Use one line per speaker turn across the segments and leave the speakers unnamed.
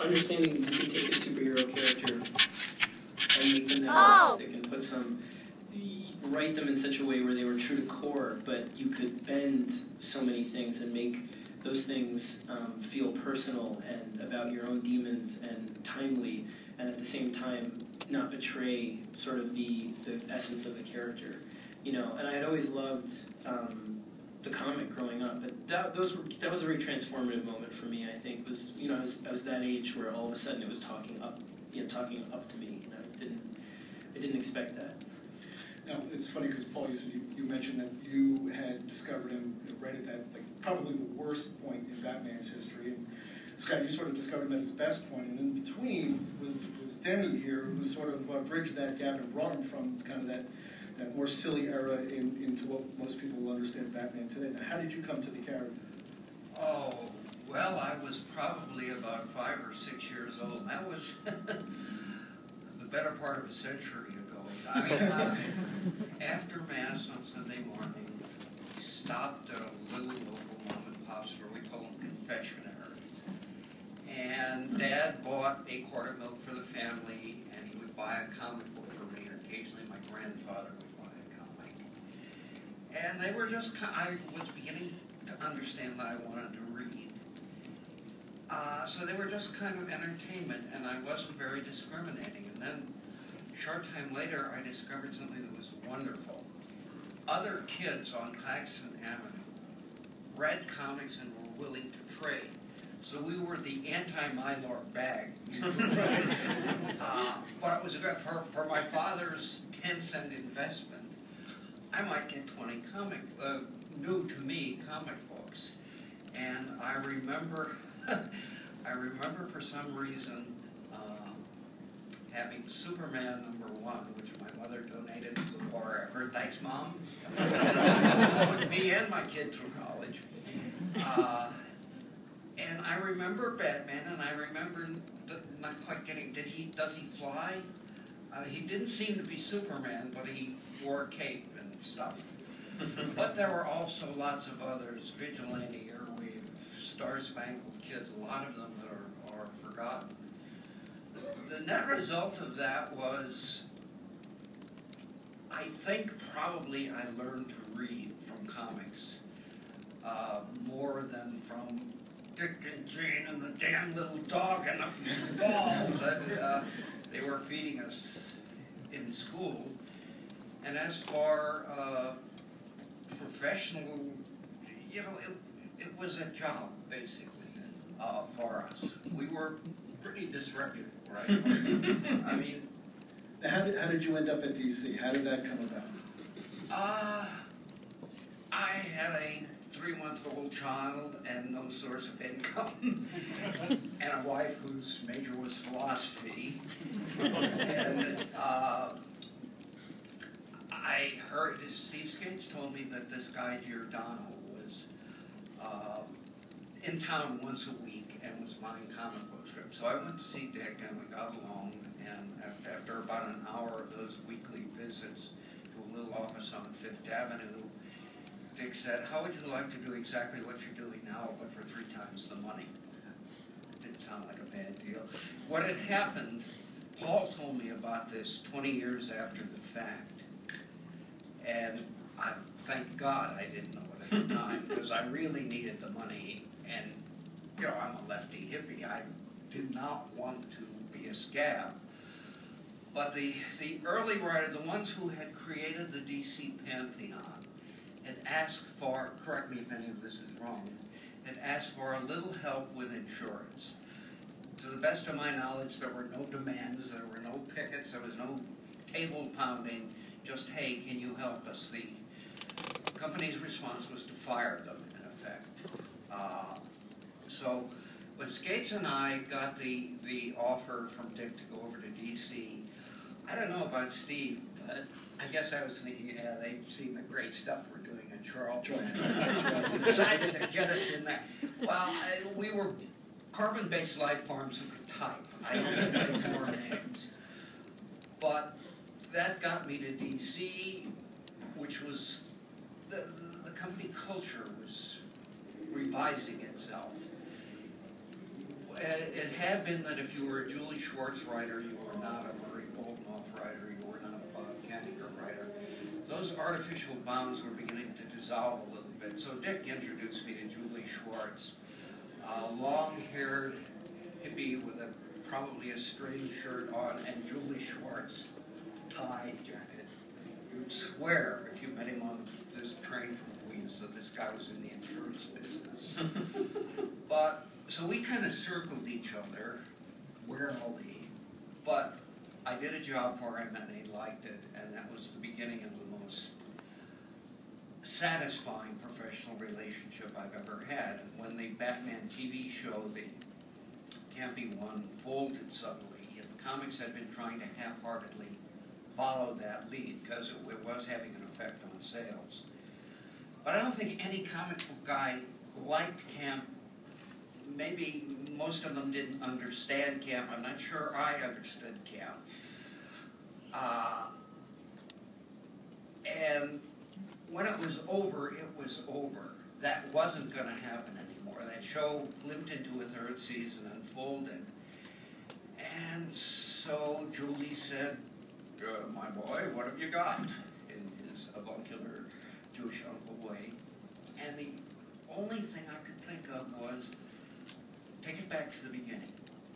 understanding you could take a superhero character and make them that realistic and put some, write them in such a way where they were true to core, but you could bend so many things and make those things feel personal and about your own demons and timely, and at the same time not betray sort of the essence of the character. You know, and I had always loved the comic growing up, but that was a very transformative moment for me. I think was, you know, I was that age where all of a sudden it was talking up to me. You know, I didn't expect that.
Now it's funny because Paul, you said you mentioned that you had discovered him right at that, like, probably the worst point in Batman's history, and Scott, you sort of discovered him at his best point, and in between was Denny here, who sort of bridged that gap and brought him from kind of that more silly era into what most people will understand Batman today. Now, how did you come to the character?
Oh, well, I was probably about 5 or 6 years old. That was the better part of a century ago. I mean, after Mass on Sunday morning, we stopped at a little local mom and pop store. We call them confectionaries. And Dad bought a quart of milk for the family, and he would buy a comic book for me, and occasionally my grandfather would buy a comic. And they were just, I was beginning to understand that I wanted to read. So they were just kind of entertainment, and I wasn't very discriminating. And then, a short time later, I discovered something that was wonderful. Other kids on Claxton Avenue read comics and were willing to trade. So we were the anti-Mylord bag. But it was good for my father's 10-cent investment. I might get 20 new to me comic books. And I remember, for some reason having Superman #1, which my mother donated to the war effort. Thanks, Mom. Put me and my kid through college. And I remember Batman, and I remember not quite getting, does he fly? He didn't seem to be Superman, but he wore a cape and stuff. But there were also lots of others, Vigilante, Airwave, Star Spangled Kids, a lot of them that are forgotten. The net result of that was, I think probably I learned to read from comics more than from Dick and Jane and the damn little dog and the balls that they were feeding us in school. And as for professional, you know, it was a job, basically, for us. We were pretty disreputable, right? I mean...
How did you end up at D.C.? How did that come about?
I had a 3-month-old child and no source of income, and a wife whose major was philosophy. And I heard, Steve Skates told me that this guy Giordano was in town once a week and was buying comic book strips. So I went to see Dick, and we got along, and after about an hour of those weekly visits to a little office on 5th Avenue, Dick said, how would you like to do exactly what you're doing now, but for 3 times the money? It didn't sound like a bad deal. What had happened, Paul told me about this 20 years after the fact. And thank God I didn't know it at the time, because I really needed the money. And, you know, I'm a lefty hippie. I did not want to be a scab. But the early writers, the ones who had created the DC Pantheon, had asked for, correct me if any of this is wrong, had asked for a little help with insurance. To the best of my knowledge, there were no demands, there were no pickets, there was no table pounding, just, hey, can you help us? The company's response was to fire them, in effect. So when Skates and I got the offer from Dick to go over to DC, I don't know about Steve, but I guess I was thinking, yeah, they've seen the great stuff we're doing in Charlton, and decided to get us in there. Well, we were carbon-based life forms who could type. I don't know more names. But that got me to DC, which was, the company culture was revising itself. it had been that if you were a Julie Schwartz writer, you were not a Murray Boltinoff writer, you were not a Bob Kanigher writer. Those artificial bounds were beginning to dissolve a little bit. So Dick introduced me to Julie Schwartz, a long-haired hippie with probably a string shirt on, and Julie Schwartz tie jacket. You'd swear if you met him on this train from Queens that this guy was in the insurance business. But so we kind of circled each other warily, but I did a job for him and he liked it, and that was the beginning of the most satisfying professional relationship I've ever had. And when the Batman TV show, the campy one, folded suddenly, and the comics had been trying to half-heartedly follow that lead because it was having an effect on sales. But I don't think any comic book guy liked camp. Maybe most of them didn't understand camp. I'm not sure I understood camp. And when it was over, it was over. That wasn't going to happen anymore. That show limped into a third season and folded. And so Julie said, my boy, what have you got? In his avuncular Jewish uncle way. And the only thing I could think of was, take it back to the beginning.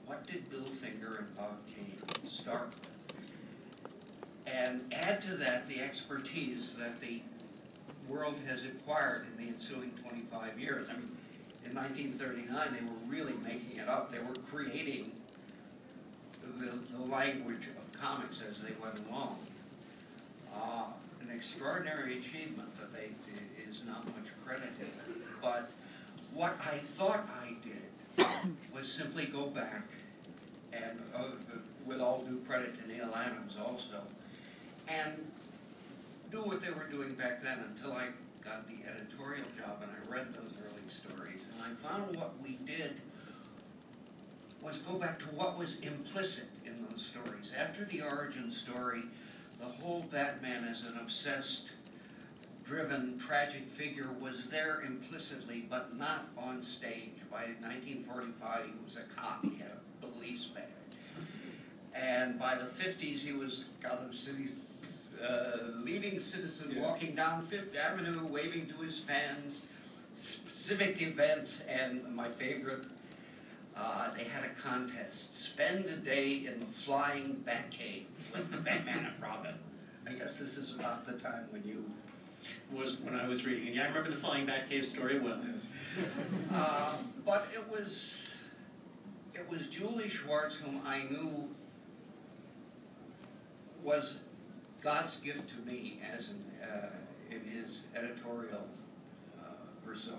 What did Bill Finger and Bob Kane start with? And add to that the expertise that the world has acquired in the ensuing 25 years. I mean, in 1939, they were really making it up. They were creating the language of comics as they went along. An extraordinary achievement that is not much credited. But what I thought I did was simply go back and, with all due credit to Neil Adams also, and do what they were doing back then until I got the editorial job and I read those early stories. And I found what we did was go back to what was implicit in those stories. After the origin story, the whole Batman as an obsessed, driven, tragic figure was there implicitly, but not on stage. By 1945, he was a cop. He had a police badge. And by the 50s, he was Gotham City's leading citizen, walking down Fifth Avenue, waving to his fans, civic events, and my favorite, they had a contest. Spend a day in the flying Batcave with Batman and Robin. I guess this is about the time when you...
Was when I was reading it. Yeah, I remember the flying Batcave story well.
But it was Julie Schwartz, whom I knew was God's gift to me as in his editorial persona,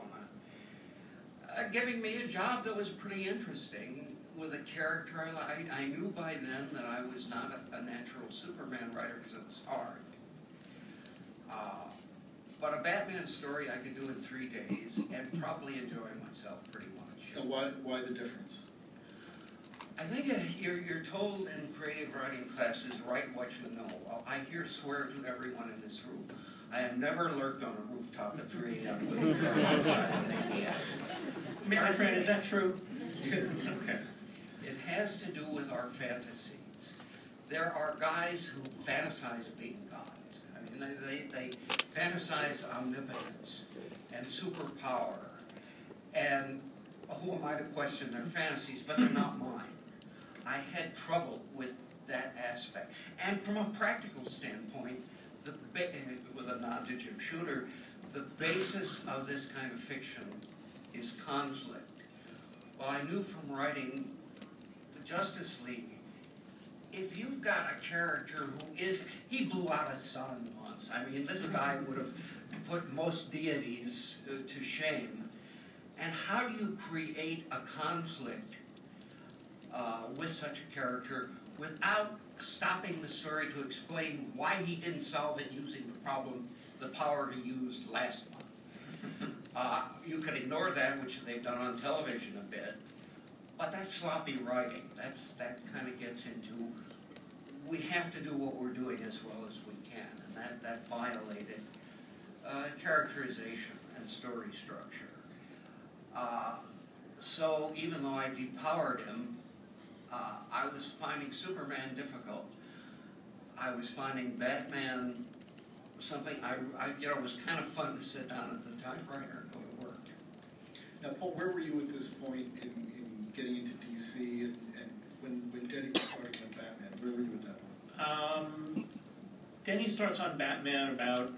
giving me a job that was pretty interesting with a character I knew by then that I was not a natural Superman writer because it was hard. But a Batman story I could do in 3 days and probably enjoy myself pretty much.
So why the difference?
I think you're told in creative writing classes, write what you know. Well, I here swear to everyone in this room, I have never lurked on a rooftop at 3 a.m. with a girl outside of an ADF.
My friend, is that true?
Okay. It has to do with our fantasies. There are guys who fantasize being gods. I mean, they fantasize omnipotence and superpower. And who am I to question their fantasies, but they're not mine. I had trouble with that aspect. And from a practical standpoint, with a nod to Jim Shooter, the basis of this kind of fiction is conflict. Well, I knew from writing the Justice League, if you've got a character he blew out a sun once. I mean, this guy would have put most deities to shame. And how do you create a conflict with such a character without stopping the story to explain why he didn't solve it using the power he used last month? You could ignore that, which they've done on television a bit, but that's sloppy writing. That kind of gets into, we have to do what we're doing as well as we can, and that violated characterization and story structure. So even though I depowered him, I was finding Superman difficult. I was finding Batman something it was kind of fun to sit down at the typewriter and go to work.
Now, Paul, where were you at this point in getting into DC and when Denny was starting on Batman? Where were you at that point?
Denny starts on Batman about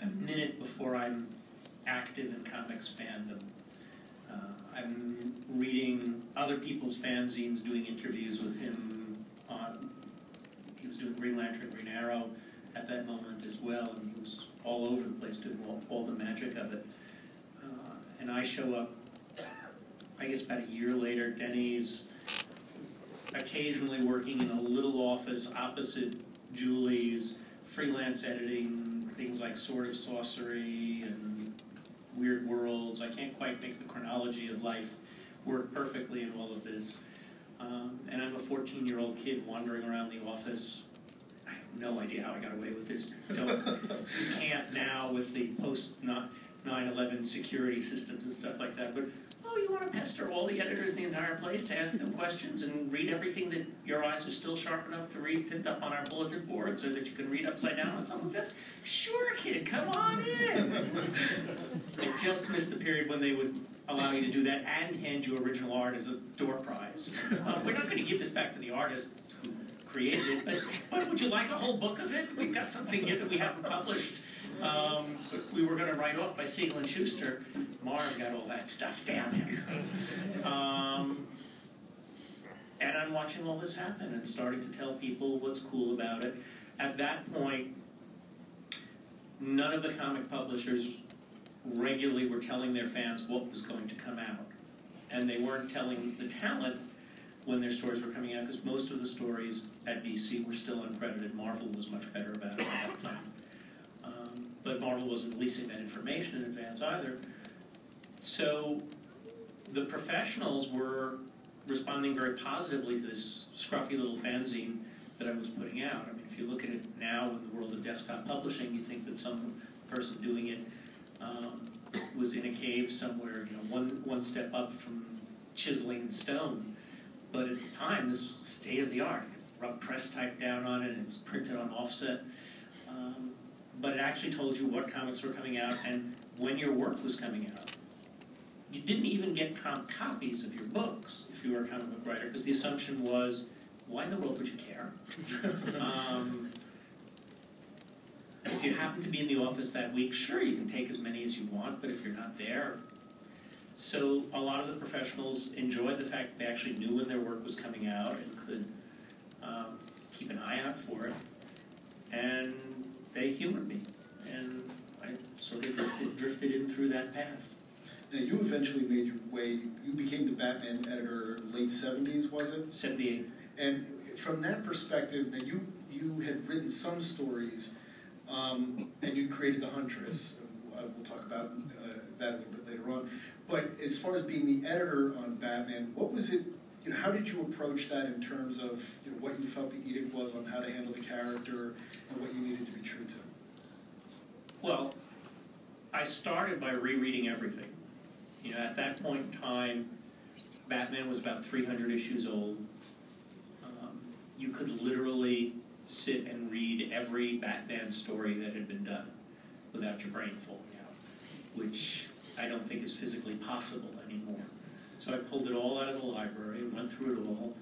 a minute before I'm active in comics fandom. I'm reading other people's fanzines, doing interviews with him he was doing Green Lantern, Green Arrow at that moment as well, and he was all over the place doing all the magic of it. And I show up, I guess about a year later. Denny's occasionally working in a little office opposite Julie's, freelance editing, things like Sword of Sorcery and Weird Worlds. I can't quite make the chronology of life work perfectly in all of this. And I'm a 14-year-old kid wandering around the office. I have no idea how I got away with this. You can't now with the post-9/11 security systems and stuff like that. But, oh, you want to pester all the editors in the entire place to ask them questions and read everything that your eyes are still sharp enough to read pinned up on our bulletin board so that you can read upside down on someone's desk? Sure, kid, come on in. I just missed the period when they would allow you to do that and hand you original art as a door prize. We're not going to give this back to the artist who created it, but would you like a whole book of it? We've got something here that we haven't published. But we were going to write off by Siegel and Schuster. Marv got all that stuff, damn him. And I'm watching all this happen and starting to tell people what's cool about it. At that point, none of the comic publishers regularly were telling their fans what was going to come out. And they weren't telling the talent when their stories were coming out, because most of the stories at DC were still uncredited. Marvel was much better about it at that time. But Marvel wasn't releasing that information in advance either. So the professionals were responding very positively to this scruffy little fanzine that I was putting out. I mean, if you look at it now in the world of desktop publishing, you think that some person doing it was in a cave somewhere, one step up from chiseling in stone. But at the time, this was state-of-the-art. Rub press type down on it, and it was printed on offset. But it actually told you what comics were coming out and when your work was coming out. You didn't even get copies of your books if you were a comic book writer, because the assumption was, why in the world would you care? If you happen to be in the office that week, sure, you can take as many as you want, but if you're not there. So a lot of the professionals enjoyed the fact that they actually knew when their work was coming out and could keep an eye out for it. And they humored me, and I sort of drifted in through that path.
Now, you eventually made your way, you became the Batman editor late 70s, was it?
78.
And from that perspective, now you had written some stories, and you created The Huntress. We'll talk about that a little bit later on. But as far as being the editor on Batman, what was it, how did you approach that in terms of what you felt the edict was on how to handle the character and what you needed to be true to?
Well, I started by rereading everything. At that point in time, Batman was about 300 issues old. You could literally sit and read every Batman story that had been done without your brain falling out, which I don't think is physically possible anymore. So I pulled it all out of the library, went through it all,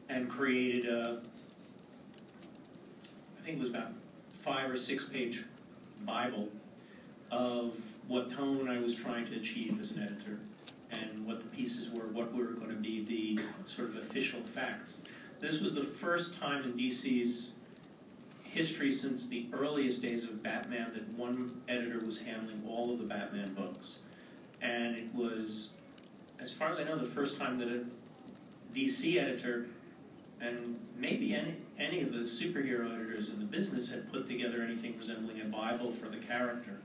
and created I think it was about 5 or 6 page Bible of what tone I was trying to achieve as an editor and what the pieces were, what were going to be the sort of official facts. This was the first time in DC's history since the earliest days of Batman that one editor was handling all of the Batman books. And it was, as far as I know, the first time that a DC editor, and maybe any of the superhero editors in the business, had put together anything resembling a Bible for the character.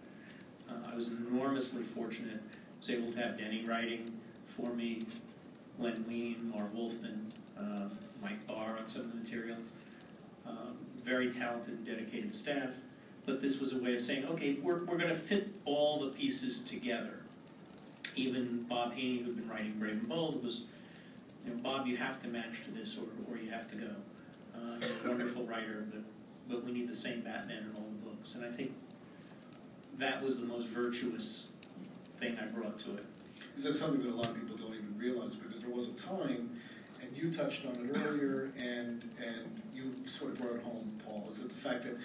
I was enormously fortunate. I was able to have Denny writing for me, Len Wein, Marv Wolfman, Mike Barr on some of the material. Very talented and dedicated staff. But this was a way of saying, okay, we're going to fit all the pieces together. even Bob Haney, who'd been writing Brave and Bold, was, Bob, you have to match to this, or you have to go. You're a wonderful writer, but we need the same Batman in all the books. And I think that was the most virtuous thing I brought to it.
Is that something that a lot of people don't even realize? Because there was a time, and you touched on it earlier, and you sort of brought it home, Paul, is that the fact that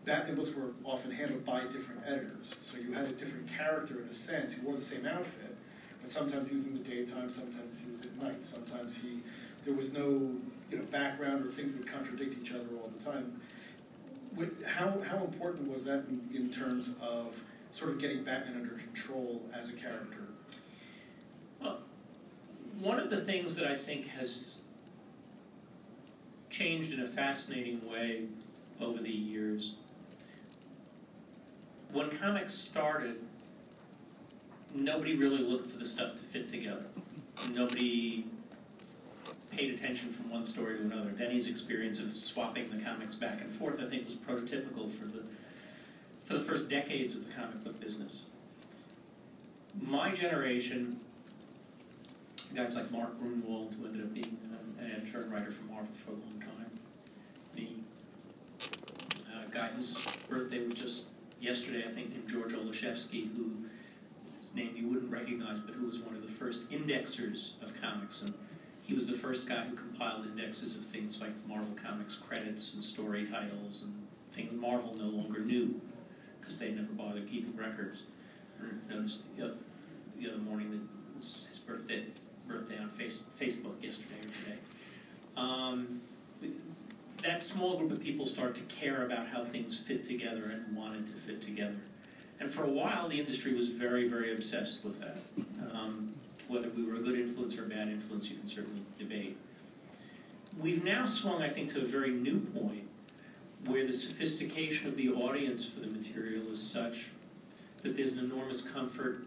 Batman books were often handled by different editors. So you had a different character in a sense. He wore the same outfit, but sometimes he was in the daytime, sometimes he was at night. Sometimes there was no background, or things would contradict each other all the time. How important was that in terms of sort of getting Batman under control as a character?
Well, one of the things that I think has changed in a fascinating way over the years, when comics started, nobody really looked for the stuff to fit together. Nobody paid attention from one story to another. Denny's experience of swapping the comics back and forth, I think, was prototypical for the first decades of the comic book business. My generation, guys like Mark Grunwald, who ended up being an editor and writer for Marvel for a long time, me, a guy whose birthday was just yesterday, I think, named George Olszewski, whose name you wouldn't recognize, but who was one of the first indexers of comics. And he was the first guy who compiled indexes of things like Marvel Comics credits and story titles and things Marvel no longer knew because they never bothered keeping records. I noticed the other morning that it was his birthday on Facebook yesterday or today. That small group of people started to care about how things fit together and wanted to fit together. And for a while, the industry was very, very obsessed with that. Whether we were a good influence or a bad influence, you can certainly debate. We've now swung, I think, to a very new point where the sophistication of the audience for the material is such that there's an enormous comfort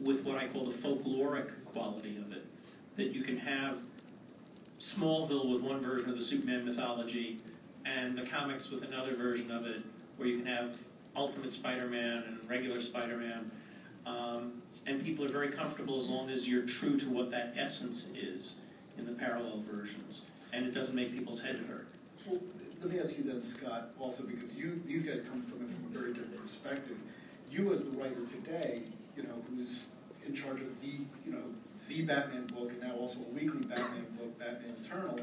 with what I call the folkloric quality of it. That you can have Smallville with one version of the Superman mythology and the comics with another version of it, where you can have Ultimate Spider-Man and regular Spider-Man. And people are very comfortable as long as you're true to what that essence is in the parallel versions. And it doesn't make people's head hurt.
Well, let me ask you then, Scott, also because these guys come from it from a very different perspective. You as the writer today, who's in charge of the Batman book, and now also a weekly Batman book, Batman Eternal,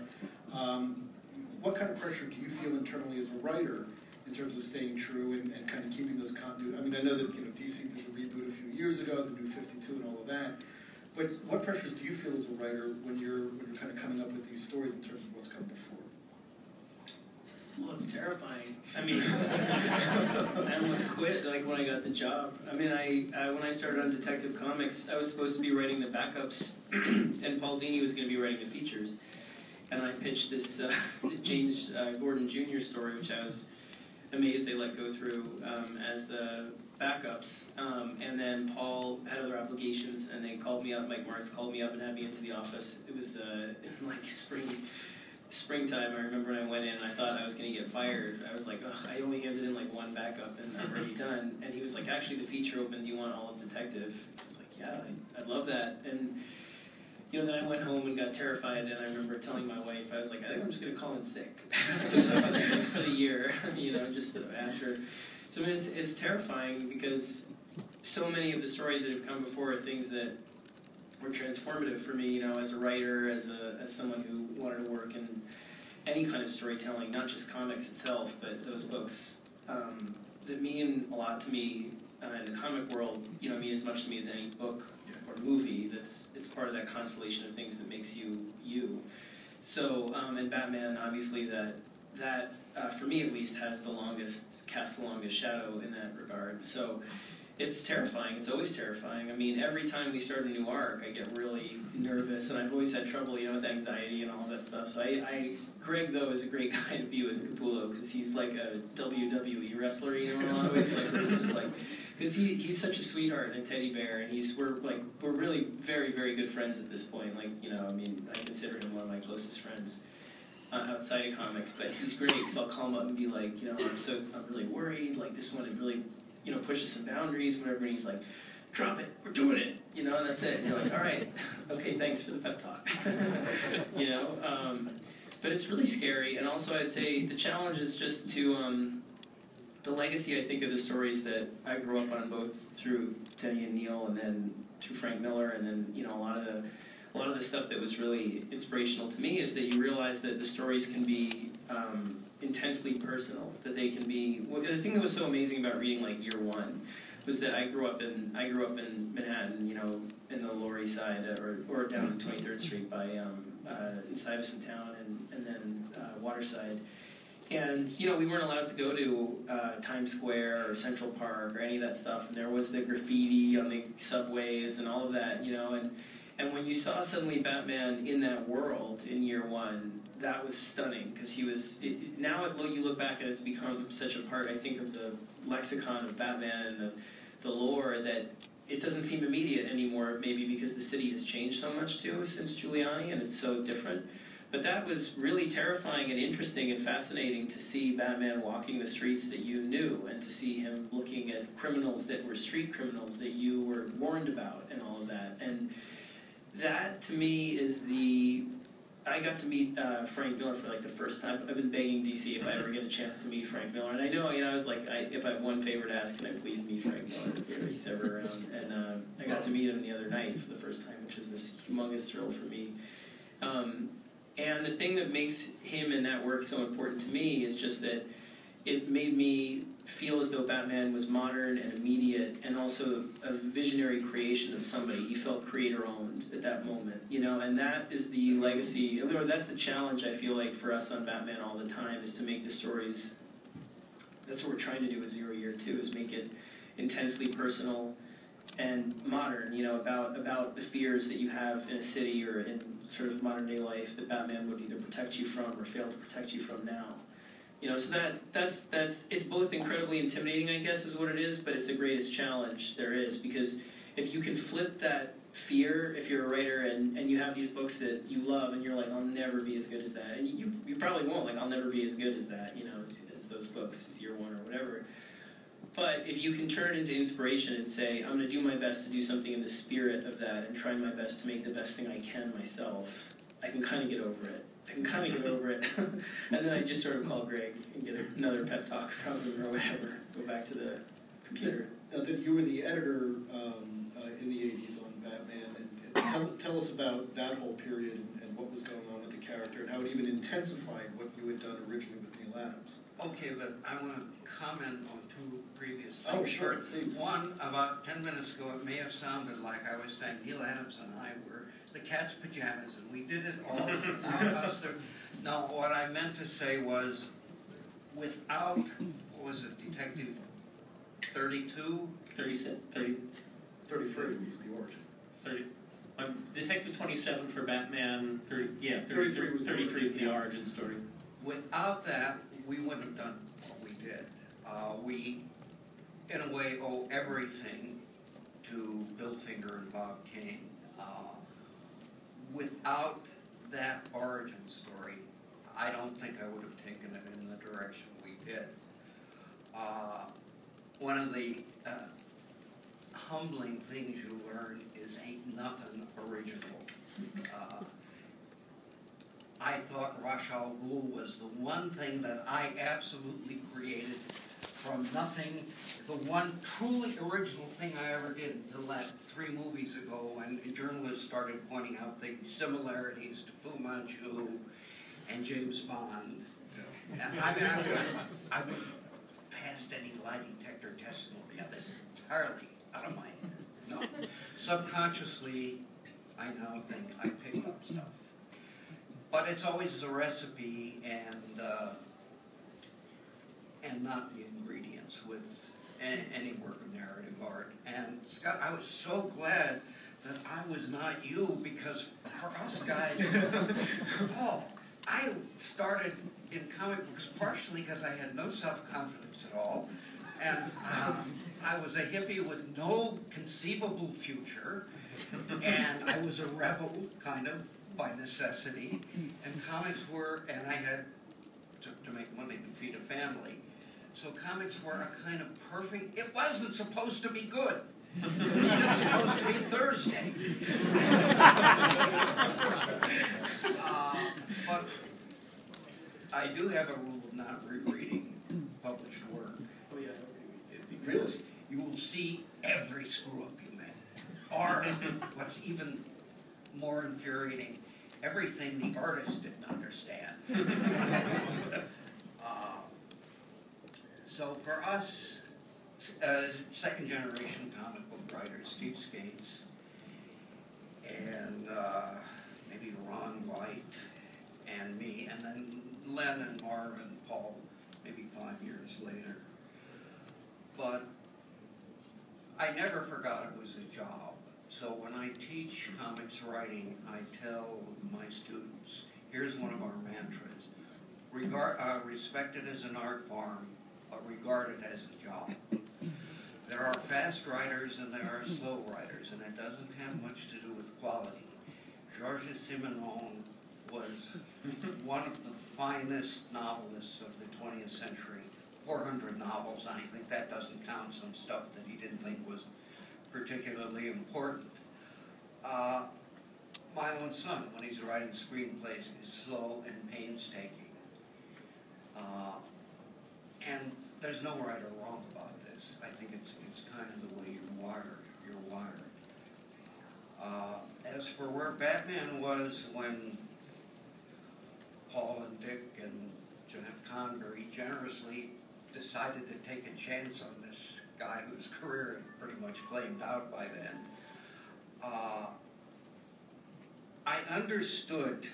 what kind of pressure do you feel internally as a writer in terms of staying true and kind of keeping those continuity? I mean, I know that DC did a reboot a few years ago, the New 52 and all of that, but what pressures do you feel as a writer when you're kind of coming up with these stories in terms of what's come before?
Well, it's terrifying. I mean, I almost quit when I got the job. I mean, when I started on Detective Comics, I was supposed to be writing the backups, and Paul Dini was going to be writing the features. And I pitched this James Gordon Jr. story, which I was amazed they let go through as the backups. And then Paul had other obligations, and they called me up. Mike Martz called me up and had me into the office. It was in like springtime. I remember when I went in and I thought I was going to get fired. I was like, ugh, I only handed in like one backup and I'm already done. And he was like, actually the feature opened, do you want all of Detective? I was like, yeah, I'd love that. And then I went home and got terrified, and I remember telling my wife, I was like, I think I'm just going to call in sick for the year, just after. So I mean, it's terrifying because so many of the stories that have come before are things that were transformative for me, as a writer, as someone who wanted to work in any kind of storytelling, not just comics itself, but those books that mean a lot to me in the comic world, mean as much to me as any book or movie. It's part of that constellation of things that makes you you. So, and Batman, obviously, that for me at least cast the longest shadow in that regard. So it's terrifying. It's always terrifying. I mean, every time we start a new arc, I get really nervous, and I've always had trouble, with anxiety and all that stuff. So Greg, though, is a great guy to be with Capullo, because he's like a WWE wrestler, in a lot of ways. It's just like, because he's such a sweetheart and teddy bear, and we're really very, very good friends at this point. I consider him one of my closest friends outside of comics. But he's great, because I'll call him up and be like, I'm really worried. Like this one, it really pushes some boundaries, whatever. And he's like, drop it, we're doing it, you know, and that's it. And you're like, all right, okay, thanks for the pep talk. You know, but it's really scary. And also I'd say the challenge is just to, the legacy, I think, of the stories that I grew up on, both through Denny and Neil and then through Frank Miller, and then, you know, a lot of the stuff that was really inspirational to me is that you realize that the stories can be intensely personal, that they can be, the thing that was so amazing about reading like Year One was that I grew up in Manhattan, you know, in the Lower East Side, or down on 23rd Street by in Stuyvesant Town, and then Waterside. And, you know, we weren't allowed to go to Times Square or Central Park or any of that stuff, and there was the graffiti on the subways and all of that, you know, and when you saw suddenly Batman in that world in Year One, that was stunning, because he was, now you look back and it's become such a part, I think, of the lexicon of Batman and the lore, that it doesn't seem immediate anymore, maybe because the city has changed so much too since Giuliani, and it's so different. But that was really terrifying and interesting and fascinating to see Batman walking the streets that you knew, and to see him looking at criminals that were street criminals that you were warned about and all of that. And that, to me, is I got to meet Frank Miller for like the first time. I've been begging DC if I ever get a chance to meet Frank Miller. And I know, you know, I was like, if I have one favor to ask, can I please meet Frank Miller if he's ever around? And I got to meet him the other night for the first time, which was this humongous thrill for me. And the thing that makes him and that work so important to me is just that it made me feel as though Batman was modern and immediate, and also a visionary creation of somebody. He felt creator-owned at that moment, you know, and that is the legacy, or that's the challenge, I feel like, for us on Batman all the time, is to make the stories, that's what we're trying to do with Zero Year 2, is make it intensely personal and modern, you know, about the fears that you have in a city or in sort of modern day life that Batman would either protect you from or fail to protect you from now. You know, so that's it's both incredibly intimidating, I guess, is what it is, but it's the greatest challenge there is, because if you can flip that fear, if you're a writer and you have these books that you love and you're like, I'll never be as good as that, and you probably won't, like, I'll never be as good as that, you know, as those books, as Year One or whatever. But if you can turn it into inspiration and say, I'm going to do my best to do something in the spirit of that and try my best to make the best thing I can myself, I can kind of get over it. And then I just sort of call Greg and get another pep talk from him or whatever. Go back to the computer.
Now, you were the editor in the 80s on Batman. And tell us about that whole period and what was going on with the character, and how it even intensified what you had done originally with Neil Adams.
Okay, but I want to comment on two previous things.
Oh, sure, please.
One, about 10 minutes ago, it may have sounded like I was saying Neil Adams and I were the cat's pajamas, and we did it all. No, what I meant to say was, without, what was it, Detective 32?
33
was the origin.
30. Detective 27 for Batman.
33 was
33 the origin story.
Without that, we wouldn't have done what we did. We, in a way, owe everything to Bill Finger and Bob Kane. Without that origin story, I don't think I would have taken it in the direction we did. One of the humbling things you learn is ain't nothing original. I thought Ra's al Ghul was the one thing that I absolutely created from nothing, the one truly original thing I ever did until that 3 movies ago when journalists started pointing out the similarities to Fu Manchu and James Bond. Yeah. I would pass any lie detector test and yeah, this is entirely out of my head. No. Subconsciously, I now think I picked up stuff. But it's always the recipe and not the ingredients with any work of narrative art. And Scott, I was so glad that I was not you, because for us guys, I started in comic books partially because I had no self-confidence at all, and I was a hippie with no conceivable future, and I was a rebel, kind of, by necessity, and comics were, and I had to make money to feed a family. So comics were a kind of perfect, it wasn't supposed to be good. It's supposed to be Thursday. But I do have a rule of not rereading published work.
Oh, yeah.
Because you will see every screw-up you made. Or, what's even more infuriating, everything the artist didn't understand. So for us, second-generation comic book writers, Steve Skates, and maybe Ron White, and me, and then Len and Marv and Paul, maybe 5 years later. But I never forgot it was a job. So when I teach comics writing, I tell my students, here's one of our mantras. Respect it as an art form, but regard it as a job. There are fast writers and there are slow writers, and it doesn't have much to do with quality. Georges Simenon was one of the finest novelists of the 20th century. 400 novels, and I think that doesn't count some stuff that he didn't think was particularly important. My own son, when he's writing screenplays, is slow and painstaking. And there's no right or wrong about this. I think it's kind of the way you're wired. As for where Batman was when Paul and Dick and Jeanette Kahn very generously decided to take a chance on this guy whose career had pretty much flamed out by then, I understood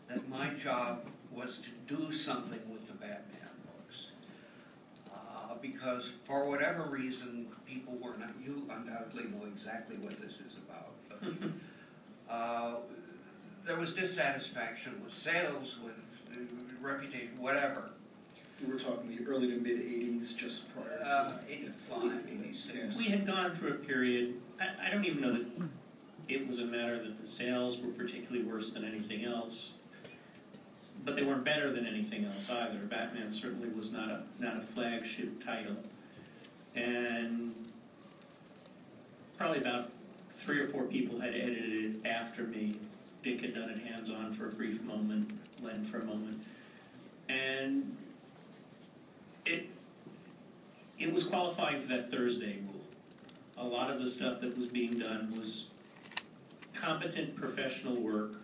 that my job was to do something with the Batman books. Because for whatever reason, people were not, you undoubtedly know exactly what this is about, but there was dissatisfaction with sales, with reputation, whatever.
We were talking the early to mid-'80s, just prior to
85, 86.
We had gone through a period, I don't even know that it was a matter that the sales were particularly worse than anything else, but they weren't better than anything else either. Batman certainly was not a flagship title. And probably about 3 or 4 people had edited it after me. Dick had done it hands-on for a brief moment, Len for a moment. And it was qualifying for that Thursday rule. A lot of the stuff that was being done was competent professional work,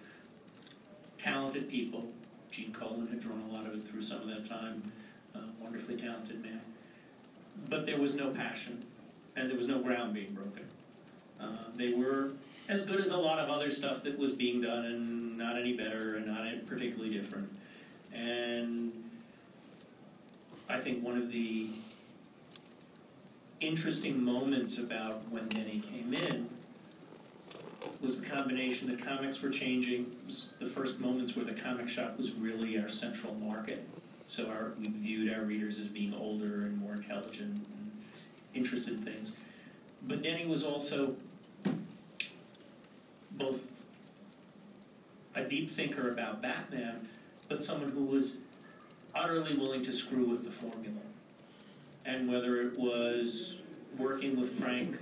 talented people. Gene Colan had drawn a lot of it through some of that time, wonderfully talented man. But there was no passion, and there was no ground being broken. They were as good as a lot of other stuff that was being done, and not any better, and not particularly different. And I think one of the interesting moments about when Denny came in was the combination that comics were changing. It was the first moments where the comic shop was really our central market. So we viewed our readers as being older and more intelligent and interested in things. But Denny was also both a deep thinker about Batman, but someone who was utterly willing to screw with the formula. And whether it was working with Frank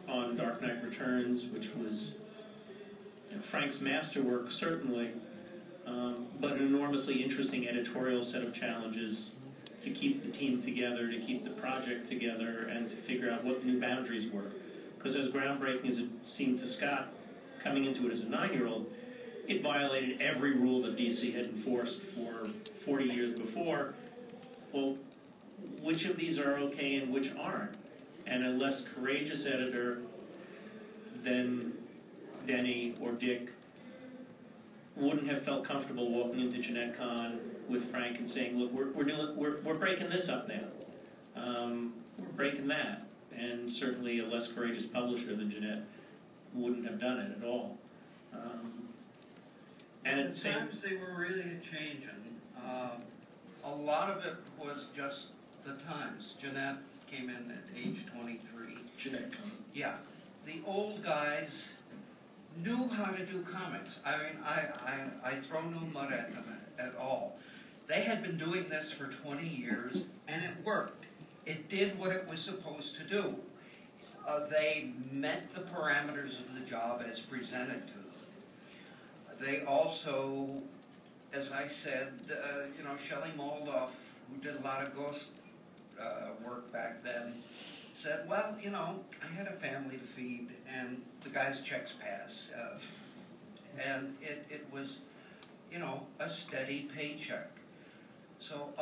on Dark Knight Returns, which was Frank's masterwork, certainly, but an enormously interesting editorial set of challenges to keep the team together, to keep the project together, and to figure out what the new boundaries were. Because as groundbreaking as it seemed to Scott, coming into it as a 9-year-old, it violated every rule that DC had enforced for 40 years before. Well, which of these are okay and which aren't? And a less courageous editor than Denny or Dick wouldn't have felt comfortable walking into Jeanette Kahn with Frank and saying, "Look, we're breaking this up now. We're breaking that." And certainly a less courageous publisher than Jeanette wouldn't have done it at all. And at the same
times they were really changing. A lot of it was just the times. Jeanette came in at age 23.
Jeanette Kahn.
Yeah. The old guys knew how to do comics. I mean, I throw no mud at them at all. They had been doing this for 20 years, and it worked. It did what it was supposed to do. They met the parameters of the job as presented to them. They also, as I said, Shelley Moldoff, who did a lot of ghost work back then, said, well, I had a family to feed, and the guy's checks pass. And it was, a steady paycheck. So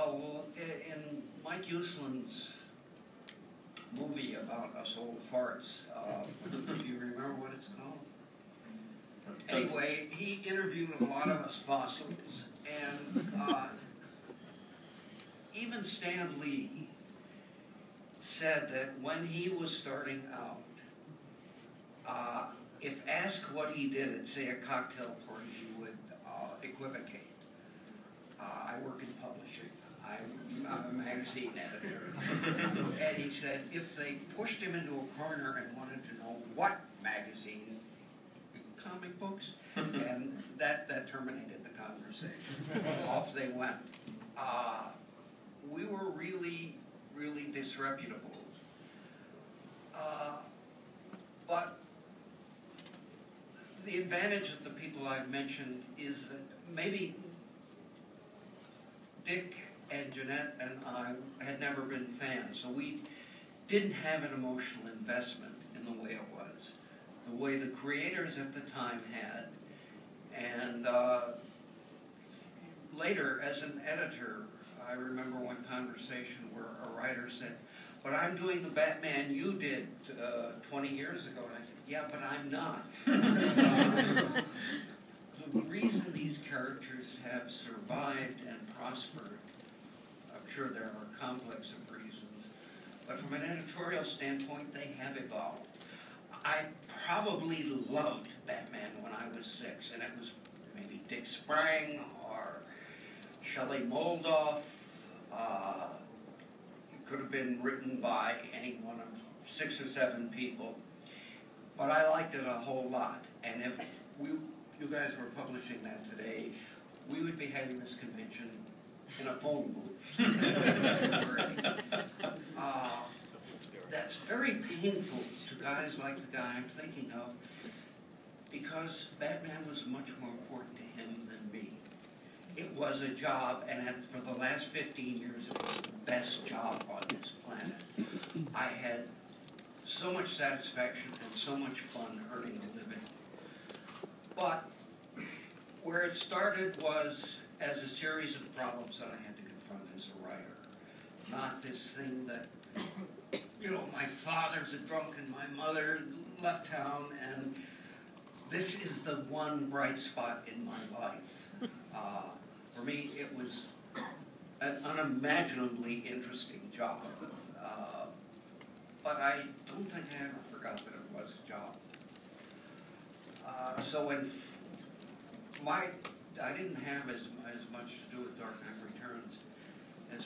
in Mike Uslin's movie about us old farts, do you remember what it's called? Anyway, he interviewed a lot of us fossils, and even Stan Lee said that when he was starting out, if asked what he did at, say, a cocktail party, he would equivocate. I work in publishing. I'm a magazine editor. And he said if they pushed him into a corner and wanted to know what magazine, comic books, and that terminated the conversation. Off they went. We were really, really disreputable. But the advantage of the people I've mentioned is that maybe Dick and Jeanette and I had never been fans, so we didn't have an emotional investment in the way it was, the way the creators at the time had. And later, as an editor, I remember one conversation where a writer said, but I'm doing the Batman you did 20 years ago. And I said, yeah, but I'm not. The reason these characters have survived and prospered, I'm sure there are complex of reasons, but from an editorial standpoint, they have evolved. I probably loved Batman when I was 6, and it was maybe Dick Sprang or Shelley Moldoff. It could have been written by any one of 6 or 7 people, but I liked it a whole lot. And if you guys were publishing that today, we would be having this convention in a phone booth. That's very painful to guys like the guy I'm thinking of, because Batman was much more important to him than me. It was a job, and for the last 15 years, it was the best job on this planet. I had so much satisfaction and so much fun earning a living. But where it started was as a series of problems that I had to confront as a writer. Not this thing that, my father's a drunk and my mother left town, and this is the one bright spot in my life. For me, it was an unimaginably interesting job. But I don't think I ever forgot that it was a job. So when I didn't have as much to do with Dark Knight Returns as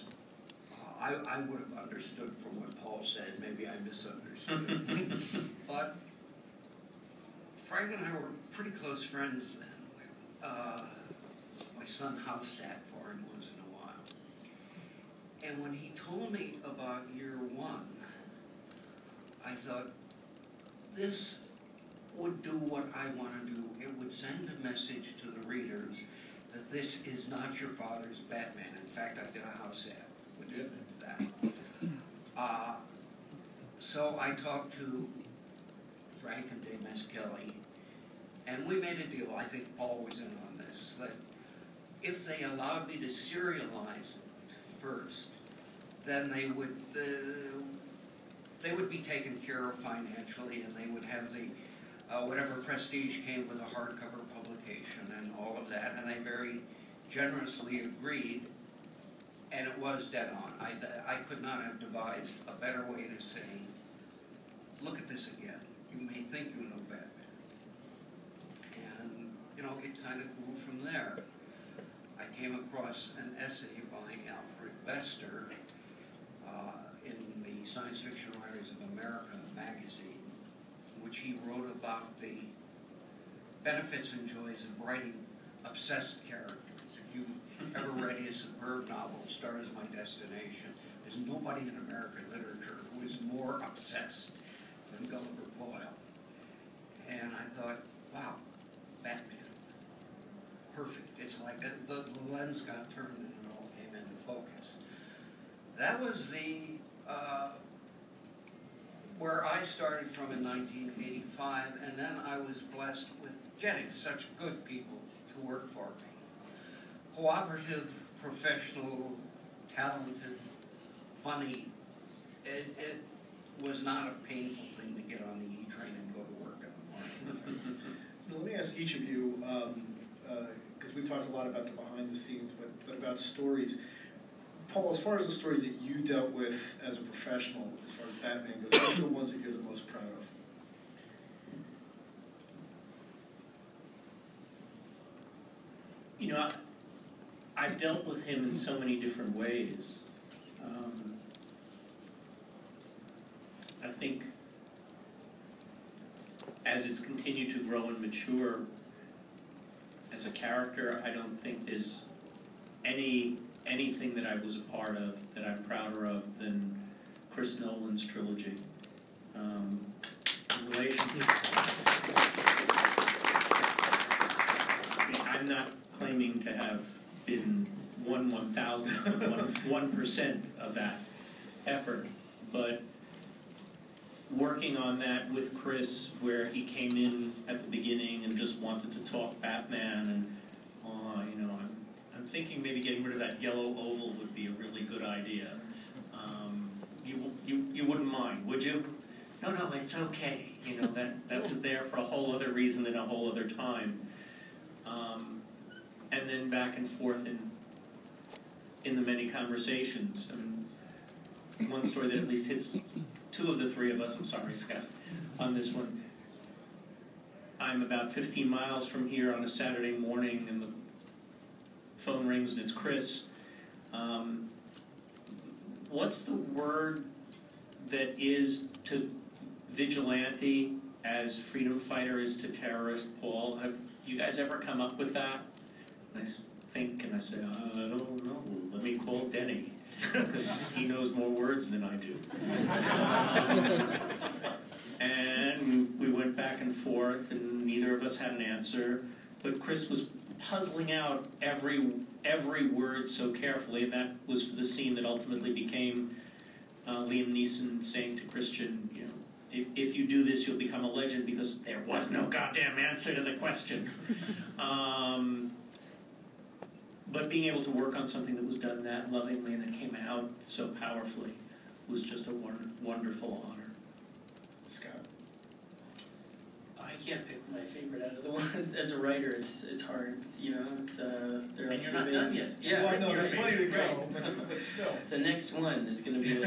I would have understood from what Paul said. Maybe I misunderstood. But Frank and I were pretty close friends then. My son house sat for him once in a while. And when he told me about year 1, I thought, this would do what I want to do. It would send a message to the readers that this is not your father's Batman. In fact, I did a house ad which did that. So I talked to Frank and Dave Meskelly, and we made a deal. I think Paul was in on this, that if they allowed me to serialize it first, then they would be taken care of financially, and they would have the whatever prestige came with a hardcover publication and all of that, and they very generously agreed, and it was dead on. I could not have devised a better way to say, look at this again. You may think you know Batman. And, it kind of grew from there. I came across an essay by Alfred Bester in the Science Fiction Writers of America magazine, in which he wrote about the benefits and joys of writing obsessed characters. If you've ever read his superb novel, Star Is My Destination, there's nobody in American literature who is more obsessed than Gulliver Boyle. And I thought, wow, Batman, perfect. It's like the lens got turned and it all came into focus. That was the where I started from in 1985, and then I was blessed with getting such good people to work for me. Cooperative, professional, talented, funny. It was not a painful thing to get on the E-train and go to work in the morning.
Now, let me ask each of you, because we've talked a lot about the behind the scenes, but about stories. Paul, as far as the stories that you dealt with as a professional, as far as Batman goes, what are the ones that you're the most proud of?
You know, I've dealt with him in so many different ways. I think as it's continued to grow and mature as a character, I don't think there's anything that I was a part of that I'm prouder of than Chris Nolan's trilogy. In relation to, I'm not claiming to have been 1/1000th of 1% of that effort, but working on that with Chris, where he came in at the beginning and just wanted to talk Batman, and you know, I'm thinking maybe getting rid of that yellow oval would be a really good idea. You wouldn't mind, would you? No, it's okay. You know, that was there for a whole other reason and a whole other time. And then back and forth in the many conversations. I mean, one story that at least hits two of the three of us, I'm sorry, Scott, on this one. I'm about 15 miles from here on a Saturday morning, and the phone rings, and it's Chris. What's the word that is to vigilante as freedom fighter is to terrorist, Paul? Have you guys ever come up with that? And I think, and I say, I don't know. Let me call Denny, because he knows more words than I do. And we went back and forth, and neither of us had an answer. But Chris was puzzling out every word so carefully, and that was for the scene that ultimately became Liam Neeson saying to Christian, you know, if you do this, you'll become a legend, because there was no goddamn answer to the question. But being able to work on something that was done that lovingly and that came out so powerfully was just a wonderful honor.
Scott?
I can't pick my favorite out of the one. As a writer, it's hard. You know, it's there.
And you're not done yet.
Yeah,
well, I know there's plenty to go,
right.
but still.
The next one is going to be.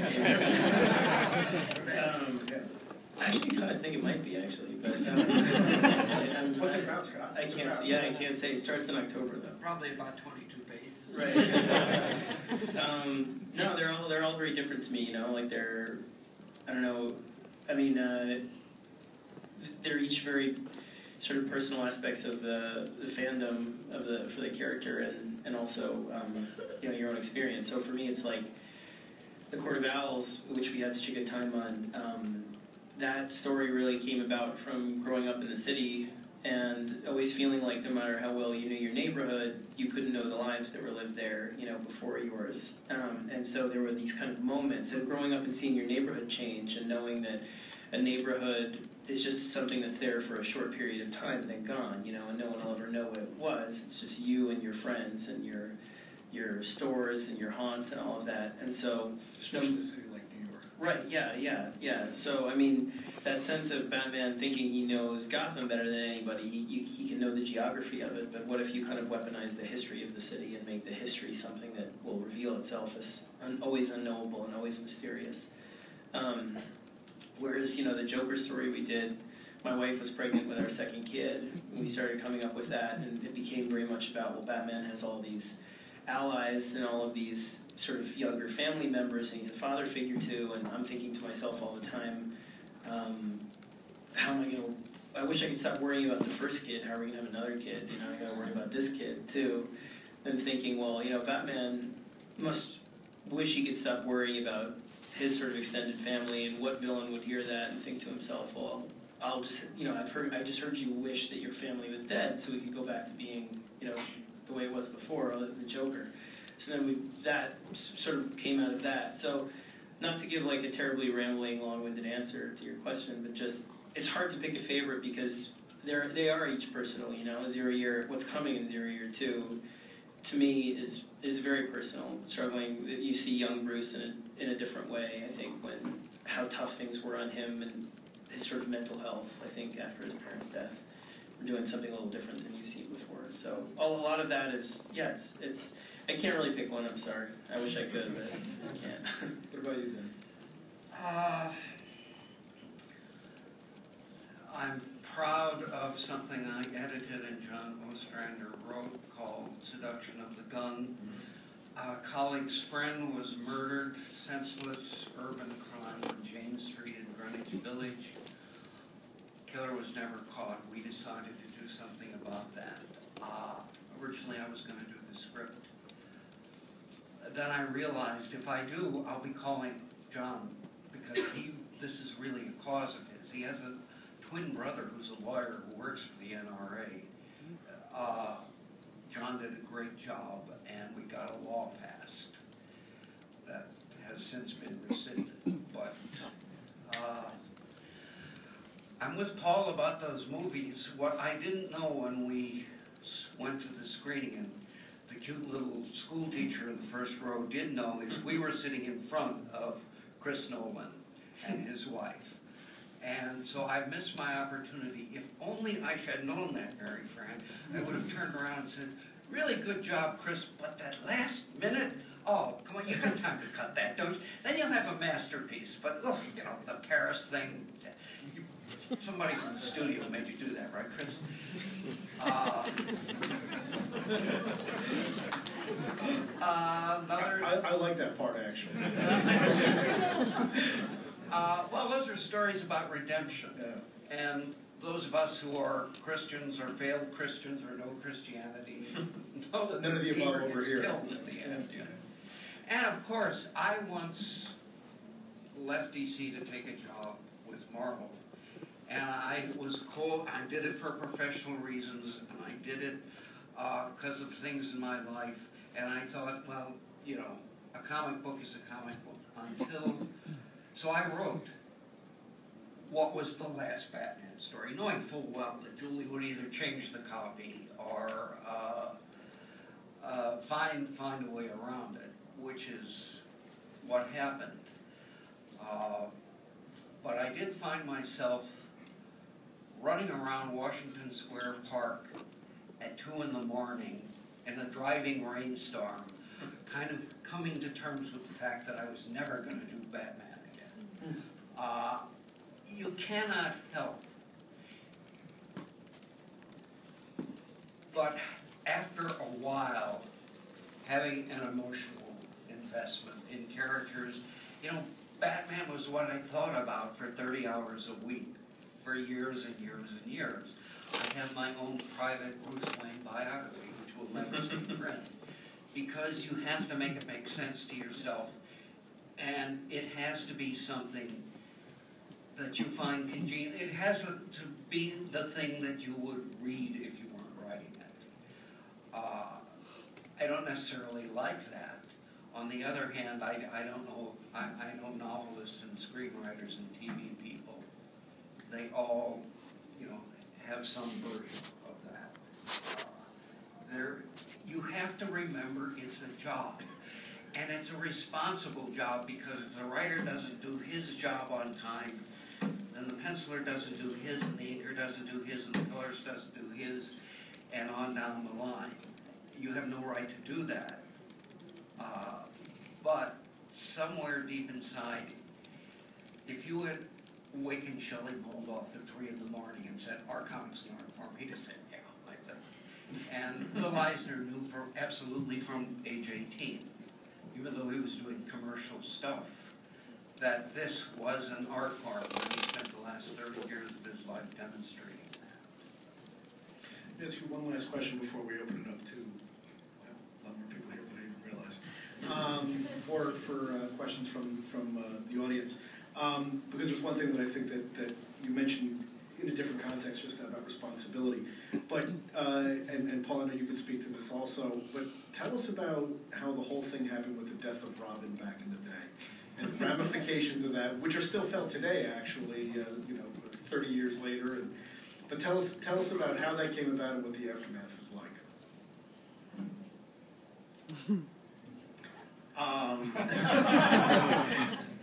Actually, I think it might be actually, but.
What's it about, Scott?
I can't. Yeah, I can't say. It starts in October though.
Probably about 22 pages.
Right. No, they're all very different to me. You know, like they're. I don't know. I mean, they're each very sort of personal aspects of the fandom for the character, and also you know, your own experience. So for me, it's like the Court of Owls, which we had such a good time on. That story really came about from growing up in the city and always feeling like no matter how well you knew your neighborhood, you couldn't know the lives that were lived there, you know, before yours. And so there were these kind of moments of growing up and seeing your neighborhood change and knowing that a neighborhood is just something that's there for a short period of time and then gone, you know, and no one will ever know what it was. It's just you and your friends and your stores and your haunts and all of that. And so,
Especially in a city like New York.
right, yeah. So, I mean, that sense of Batman thinking he knows Gotham better than anybody, he can know the geography of it, but what if you kind of weaponize the history of the city and make the history something that will reveal itself as always unknowable and always mysterious? Whereas, you know, the Joker story we did, my wife was pregnant with our second kid, and we started coming up with that, and it became very much about, well, Batman has all these allies and all of these sort of younger family members, and he's a father figure too, and I'm thinking to myself all the time, how am I going to, I wish I could stop worrying about the first kid, how are we going to have another kid, you know, I got to worry about this kid too, and thinking, well, you know, Batman must wish he could stop worrying about his sort of extended family and what villain would hear that and think to himself, well, I'll just, I just heard you wish that your family was dead so we could go back to being, the way it was before, the Joker. So then that sort of came out of that. So not to give like a terribly rambling, long-winded answer to your question, but just, it's hard to pick a favorite because they are each personal, Zero Year, what's coming in 0 Year 2, to me is very personal. Struggling, you see young Bruce in a different way, I think, when how tough things were on him and his sort of mental health, I think, after his parents' death. We're doing something a little different than you've seen before. So a lot of that is, it's I can't really pick one, I'm sorry. I wish I could, but I can't.
What about you, then?
I'm proud of something I edited and John Ostrander wrote called Seduction of the Gun. A colleague's friend was murdered, senseless urban crime on James Street in Greenwich Village. Killer was never caught. We decided to do something about that. Originally I was going to do the script. Then I realized if I do, I'll be calling John because this is really a cause of his. He has a twin brother who's a lawyer who works for the NRA. John did a great job, and we got a law passed that has since been rescinded. But I'm with Paul about those movies. What I didn't know when we went to the screening, and the cute little school teacher in the first row did know, is we were sitting in front of Chris Nolan and his wife. And so I missed my opportunity. If only I had known that, Mary Fran, I would have turned around and said, really good job, Chris, but that last minute, oh, come on, you have time to cut that, don't you? Then you'll have a masterpiece. But, look, the Paris thing, somebody from the studio made you do that, right, Chris?
I like that part, actually.
Well, those are stories about redemption.
Yeah.
And those of us who are Christians or failed Christians or no Christianity know that
none of the above over here.
Killed at the end. Yeah. And of course, I once left DC to take a job with Marvel. And I was cold. I did it for professional reasons, and I did it because of things in my life. And I thought, well, a comic book is a comic book so I wrote what was the last Batman story, knowing full well that Julie would either change the copy or find a way around it, which is what happened. But I did find myself running around Washington Square Park at 2 in the morning in a driving rainstorm, kind of coming to terms with the fact that I was never going to do Batman again. You cannot help but after a while having an emotional investment in characters. Batman was what I thought about for 30 hours a week for years and years and years. I have my own private Bruce Wayne biography, which will never see print, because you have to make it make sense to yourself, and it has to be something that you find congenial. It has to be the thing that you would read if you weren't writing it. I don't necessarily like that. On the other hand, I don't know. I know novelists and screenwriters and TV people. They all, have some version of that. You have to remember it's a job. And it's a responsible job, because if the writer doesn't do his job on time, then the penciler doesn't do his, and the inker doesn't do his, and the colorist doesn't do his, and on down the line. You have no right to do that. But somewhere deep inside, if you had wakened Shelley Mouldoff at 3 in the morning and said, our comics aren't for me, he'd have said, yeah, like that. And Will Eisner knew absolutely from age 18, even though he was doing commercial stuff, that this was an art form, and he spent the last 30 years of his life demonstrating that.
Just one last question before we open it up to a lot more people here than I even realized. for questions from the audience, because there's one thing that I think that you mentioned in a different context just about responsibility. But, and Paul, I know you could speak to this also, but tell us about how the whole thing happened with the death of Robin back in the day, and the ramifications of that, which are still felt today, actually, 30 years later. But tell us about how that came about and what the aftermath was like.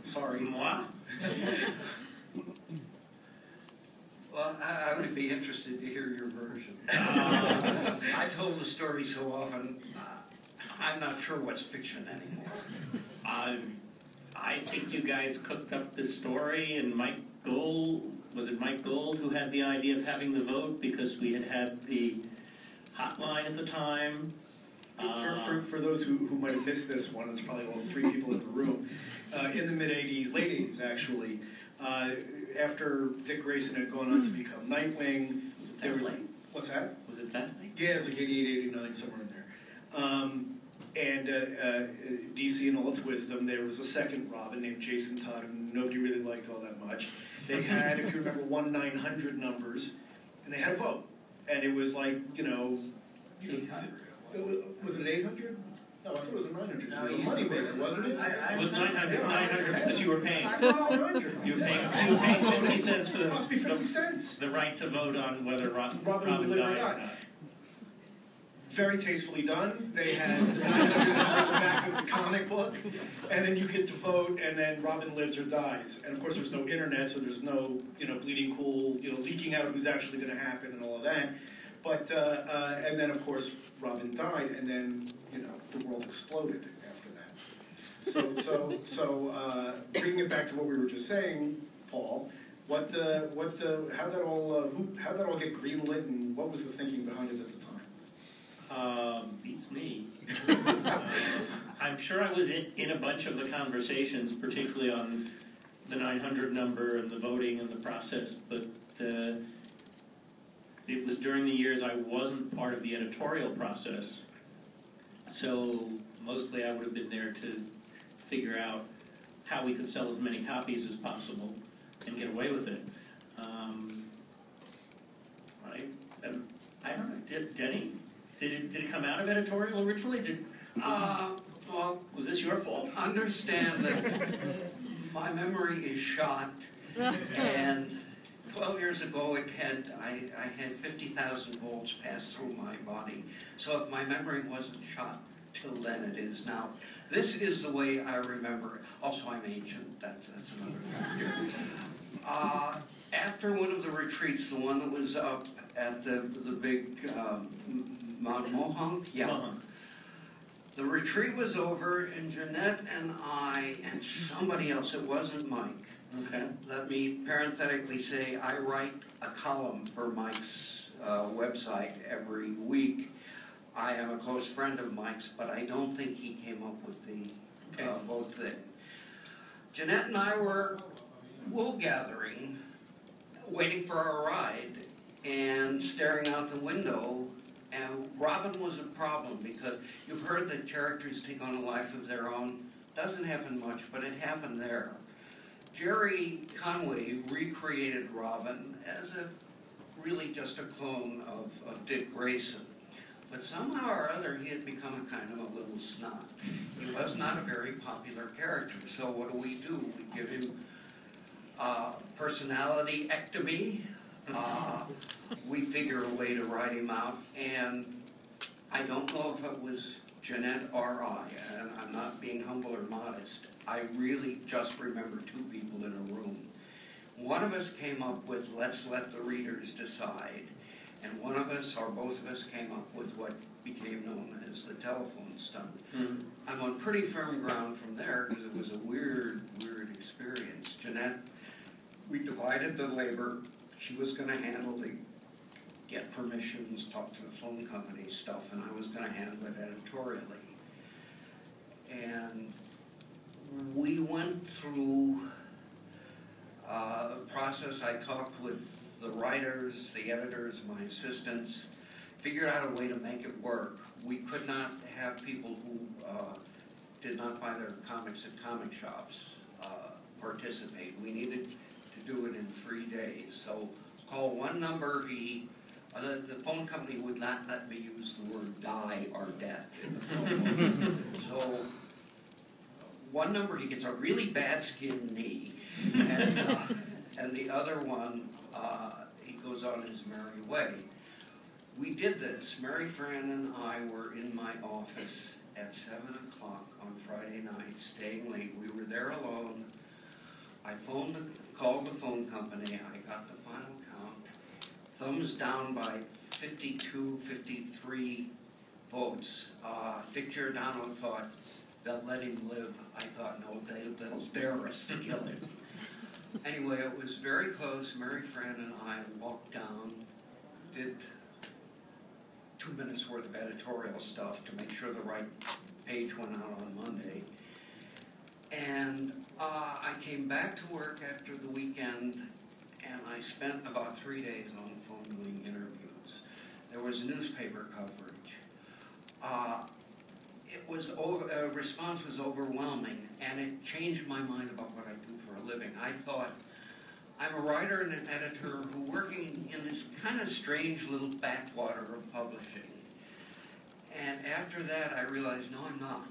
Sorry.
Moi?
Well, I would be interested to hear your version. I told the story so often, I'm not sure what's fiction anymore.
I think you guys cooked up this story, and Mike Gold, was it Mike Gold who had the idea of having the vote because we had the hotline at the time?
For those who might have missed this one, it's probably only 3 people in the room. In the mid-'80s, late '80s actually, after Dick Grayson had gone on to become Nightwing.
Was it that late?
What's that?
Was it that late?
Yeah, it's like 88, 89, somewhere in there. And DC, in all its wisdom, there was a second Robin named Jason Todd, who nobody really liked all that much. They had, if you remember, 1-900 numbers, and they had a vote. And it was like,
800.
Was it 800? No, I thought it was a 900. It was a moneymaker, wasn't it?
It was 900 because you were paying.
I thought 900.
You were paying 50 cents for
It must be 50 cents.
the right to vote on whether Robin
would live or
died or
not.
not.
Very tastefully done. They had 900 on the back of the comic book, and then you get to vote, and then Robin lives or dies. And of course, there's no internet, so there's no bleeding cool, leaking out who's actually going to happen and all of that. But and then of course Robin died, and then the world exploded after that. So bringing it back to what we were just saying, Paul, how that all get greenlit, and what was the thinking behind it at the time?
Beats me. I'm sure I was in a bunch of the conversations, particularly on the 900 number and the voting and the process, but it was during the years I wasn't part of the editorial process, so mostly I would have been there to figure out how we could sell as many copies as possible and get away with it. I don't know, Denny? Did it come out of editorial originally?
Well,
was this your fault?
Understand that my memory is shot, and 12 years ago I had 50,000 volts pass through my body. So if my memory wasn't shot till then, it is now. This is the way I remember it. Also, I'm ancient. That's another factor. After one of the retreats, the one that was up at the big Mount Mohonk, yeah.
Mohonk.
The retreat was over, and Jeanette and I and somebody else, it wasn't Mike.
Okay.
Let me parenthetically say I write a column for Mike's website every week. I am a close friend of Mike's, but I don't think he came up with the vote thing. Jeanette and I were wool gathering, waiting for our ride, and staring out the window. And Robin was a problem because you've heard that characters take on a life of their own. Doesn't happen much, but it happened there. Jerry Conway recreated Robin as really just a clone of Dick Grayson. But somehow or other, he had become a kind of a little snot. He was not a very popular character. So what do? We give him personality ectomy. We figure a way to write him out. And I don't know if it was Jeanette or I, and I'm not being humble or modest. I really just remember 2 people in a room. One of us came up with, let's let the readers decide. And one of us, or both of us, came up with what became known as the telephone stunt. Mm-hmm. I'm on pretty firm ground from there because it was a weird experience. Jeanette, we divided the labor. She was going to handle the get permissions, talk to the phone company stuff, and I was going to handle it editorially. And we went through a process. I talked with the writers, the editors, my assistants, figured out a way to make it work. We could not have people who did not buy their comics at comic shops participate. We needed to do it in 3 days. So call one number. The phone company would not let me use the word die or death in the phone. So one number, he gets a really bad skinned knee, and the other one, he goes on his merry way. We did this. Mary Fran and I were in my office at 7 o'clock on Friday night, staying late. We were there alone. I called the phone company. I got the final count. Thumbs down by 52, 53 votes. Dick Giordano thought they'll let him live. I thought, no, they'll dare us to kill him. Anyway, it was very close. Mary Fran and I walked down, did 2 minutes worth of editorial stuff to make sure the right page went out on Monday. And I came back to work after the weekend, and I spent about 3 days on the phone doing interviews. There was newspaper coverage. Response was overwhelming, and it changed my mind about what I do for a living. I thought, I'm a writer and an editor who working in this kind of strange little backwater of publishing. And after that, I realized, no, I'm not.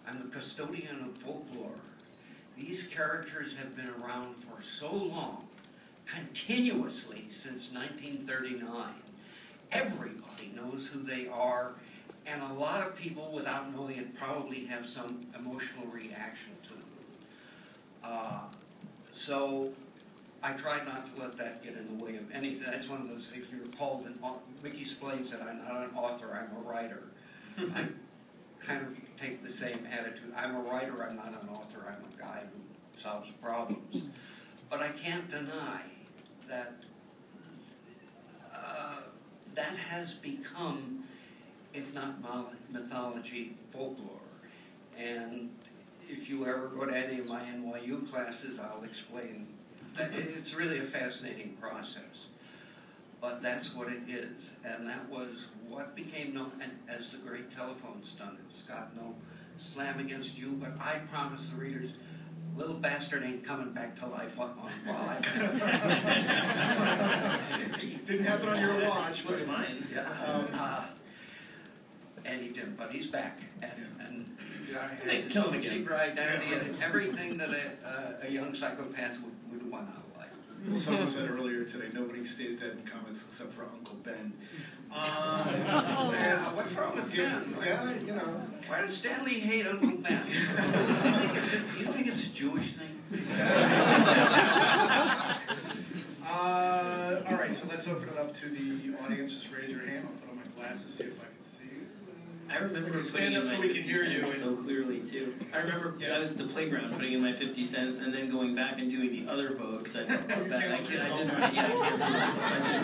I'm the custodian of folklore. These characters have been around for so long, continuously since 1939. Everybody knows who they are, and a lot of people, without knowing it, probably have some emotional reaction to them. So I tried not to let that get in the way of anything. That's one of those, if you're called an author, Mickey Spillane said, I'm not an author, I'm a writer. I kind of take the same attitude. I'm a writer, I'm not an author, I'm a guy who solves problems. But I can't deny that that has become, if not mythology, folklore. And if you ever go to any of my NYU classes, I'll explain. It's really a fascinating process. But that's what it is. And that was what became known as the Great Telephone Stunt. Scott, no slam against you, but I promise the readers, little bastard ain't coming back to life on live.
Didn't happen on your watch.
It was mine.
Yeah. And he didn't, but he's back. And has his
kill him
own
again.
secret identity and everything that a young psychopath would want out of life.
Well, someone said earlier today, nobody stays dead in comics except for Uncle Ben.
What's wrong with Ben?
Yeah, you know.
Why does Stanley hate Uncle Ben? Do you think it's a Jewish thing?
All right, so let's open it up to the audience. Just raise your hand. I'll put on my glasses, see if I can see you.
I remember
Stand
putting
up
in
so
my
we can
50
hear you.
cents so clearly, too. I remember I was at the playground putting in my 50 cents and then going back and doing the other vote because I felt so bad. I canceled myself.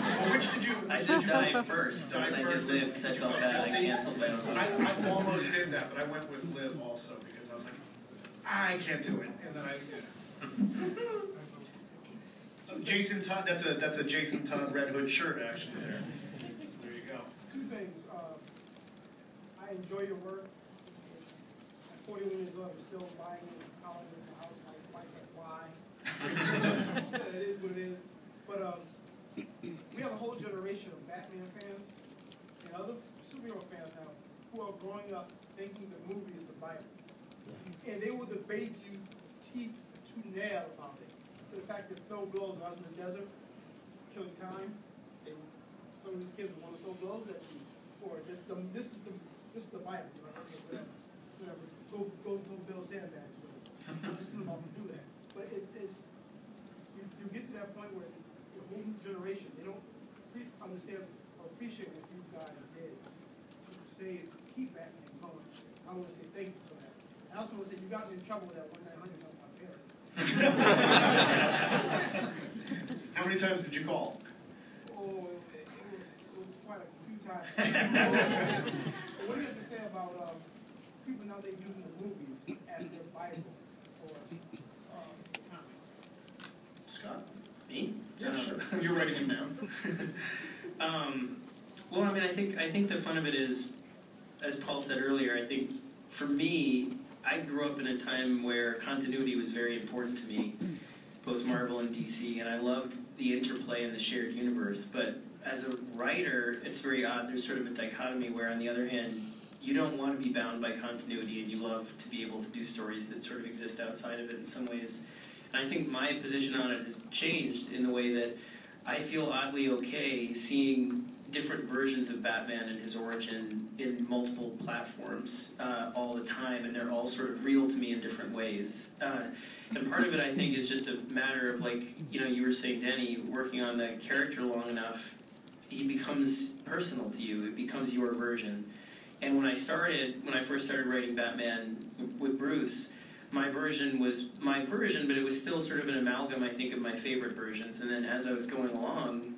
Well, which did you?
I did die first, and I just lived because I felt bad. I canceled my own vote.
I almost did that, but I went with Liv also because I was like, I can't do it. And then Jason Todd, that's a Jason Todd Red Hood shirt actually there. So there you go.
Two things. I enjoy your work. At 41 years old, I'm still buying this college in the house. My wife said, why? It is what it is. But we have a whole generation of Batman fans and other superhero fans now who are growing up thinking the movie is the Bible. And they will debate you teeth to nail about it. The fact that throw blows out in the desert, killing time. Some of these kids will want to throw blows at you. Or this is the Bible. Whatever. Go build sandbags with it. Listen to them do that. But you get to that point where the whole generation, they don't understand or appreciate what you guys did to say, keep Batman going. I want to say thank you for that. I also want to say you got me in trouble with that 1-900 on my parents.
How many times did you call?
Oh, it was quite a few times. What do you have to say about people now they're using the movies as their Bible for comics?
Scott?
Me?
Yeah, sure. You're writing him down.
Well, I mean, I think the fun of it is, as Paul said earlier, I think for me, I grew up in a time where continuity was very important to me, both Marvel and DC, and I loved the interplay in the shared universe. But as a writer, it's very odd. There's sort of a dichotomy where, on the other hand, you don't want to be bound by continuity, and you love to be able to do stories that sort of exist outside of it in some ways. And I think my position on it has changed in the way that I feel oddly okay seeing different versions of Batman and his origin in multiple platforms all the time, and they're all sort of real to me in different ways. And part of it, I think, is just a matter of, like, you know, you were saying, Denny, working on that character long enough, he becomes personal to you. It becomes your version. And when I first started writing Batman with Bruce, my version was my version, but it was still sort of an amalgam, I think, of my favorite versions. And then as I was going along,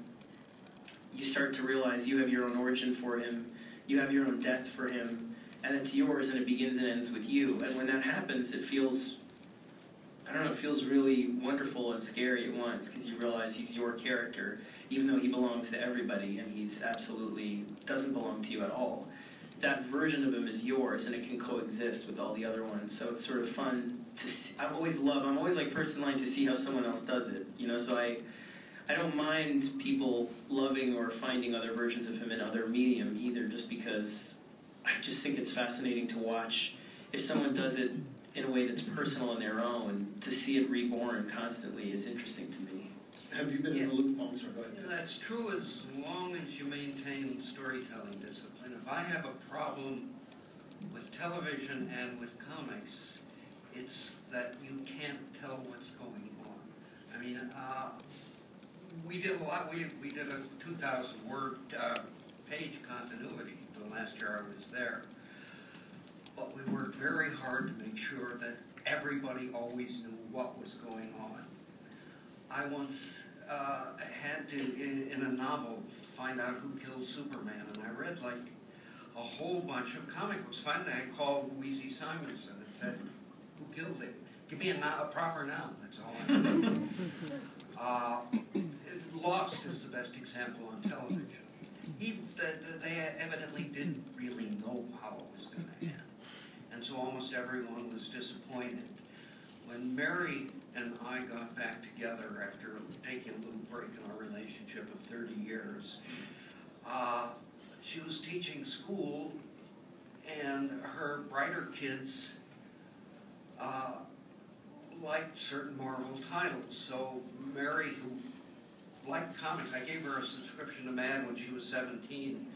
you start to realize you have your own origin for him, you have your own death for him, and it's yours, and it begins and ends with you. And when that happens, it feels, I don't know, it feels really wonderful and scary at once, because you realize he's your character, even though he belongs to everybody, and he's absolutely doesn't belong to you at all. That version of him is yours, and it can coexist with all the other ones. So it's sort of fun to see. I'm always like first in line to see how someone else does it. You know, so I don't mind people loving or finding other versions of him in other medium either, just because I just think it's fascinating to watch if someone does it in a way that's personal in their own. To see it reborn constantly is interesting to me.
Have you been in the loop? Oh, sorry, go ahead.
That's true as long as you maintain storytelling discipline. If I have a problem with television and with comics, it's that you can't tell what's going on. I mean, we did a lot. We did a 2,000 word page continuity the last year I was there, but we worked very hard to make sure that everybody always knew what was going on. I once had to, in a novel, find out who killed Superman, and I read like a whole bunch of comic books. Finally, I called Weezy Simonson and said, "Who killed him? Give me a proper noun." That's all I need. Lost is the best example on television. They evidently didn't really know how it was going to end, and so almost everyone was disappointed. When Mary and I got back together after taking a little break in our relationship of 30 years, she was teaching school, and her brighter kids liked certain Marvel titles. So Mary, who liked comics, I gave her a subscription to Mad when she was 17.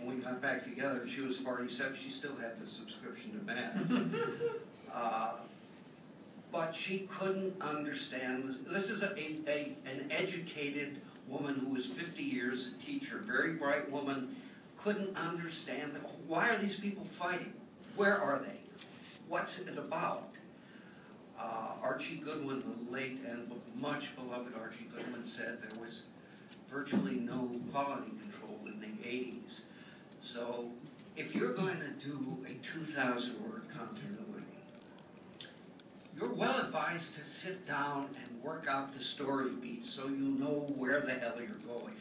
When we got back together, she was 47. She still had the subscription to Mad. But she couldn't understand. This is an educated woman who was 50 years a teacher, very bright woman, couldn't understand, why are these people fighting? Where are they? What's it about? Archie Goodwin, the late and much beloved Archie Goodwin, said there was virtually no quality control in the 80s. So if you're going to do a 2,000 word continuity, you're well advised to sit down and work out the story beats so you know where the hell you're going.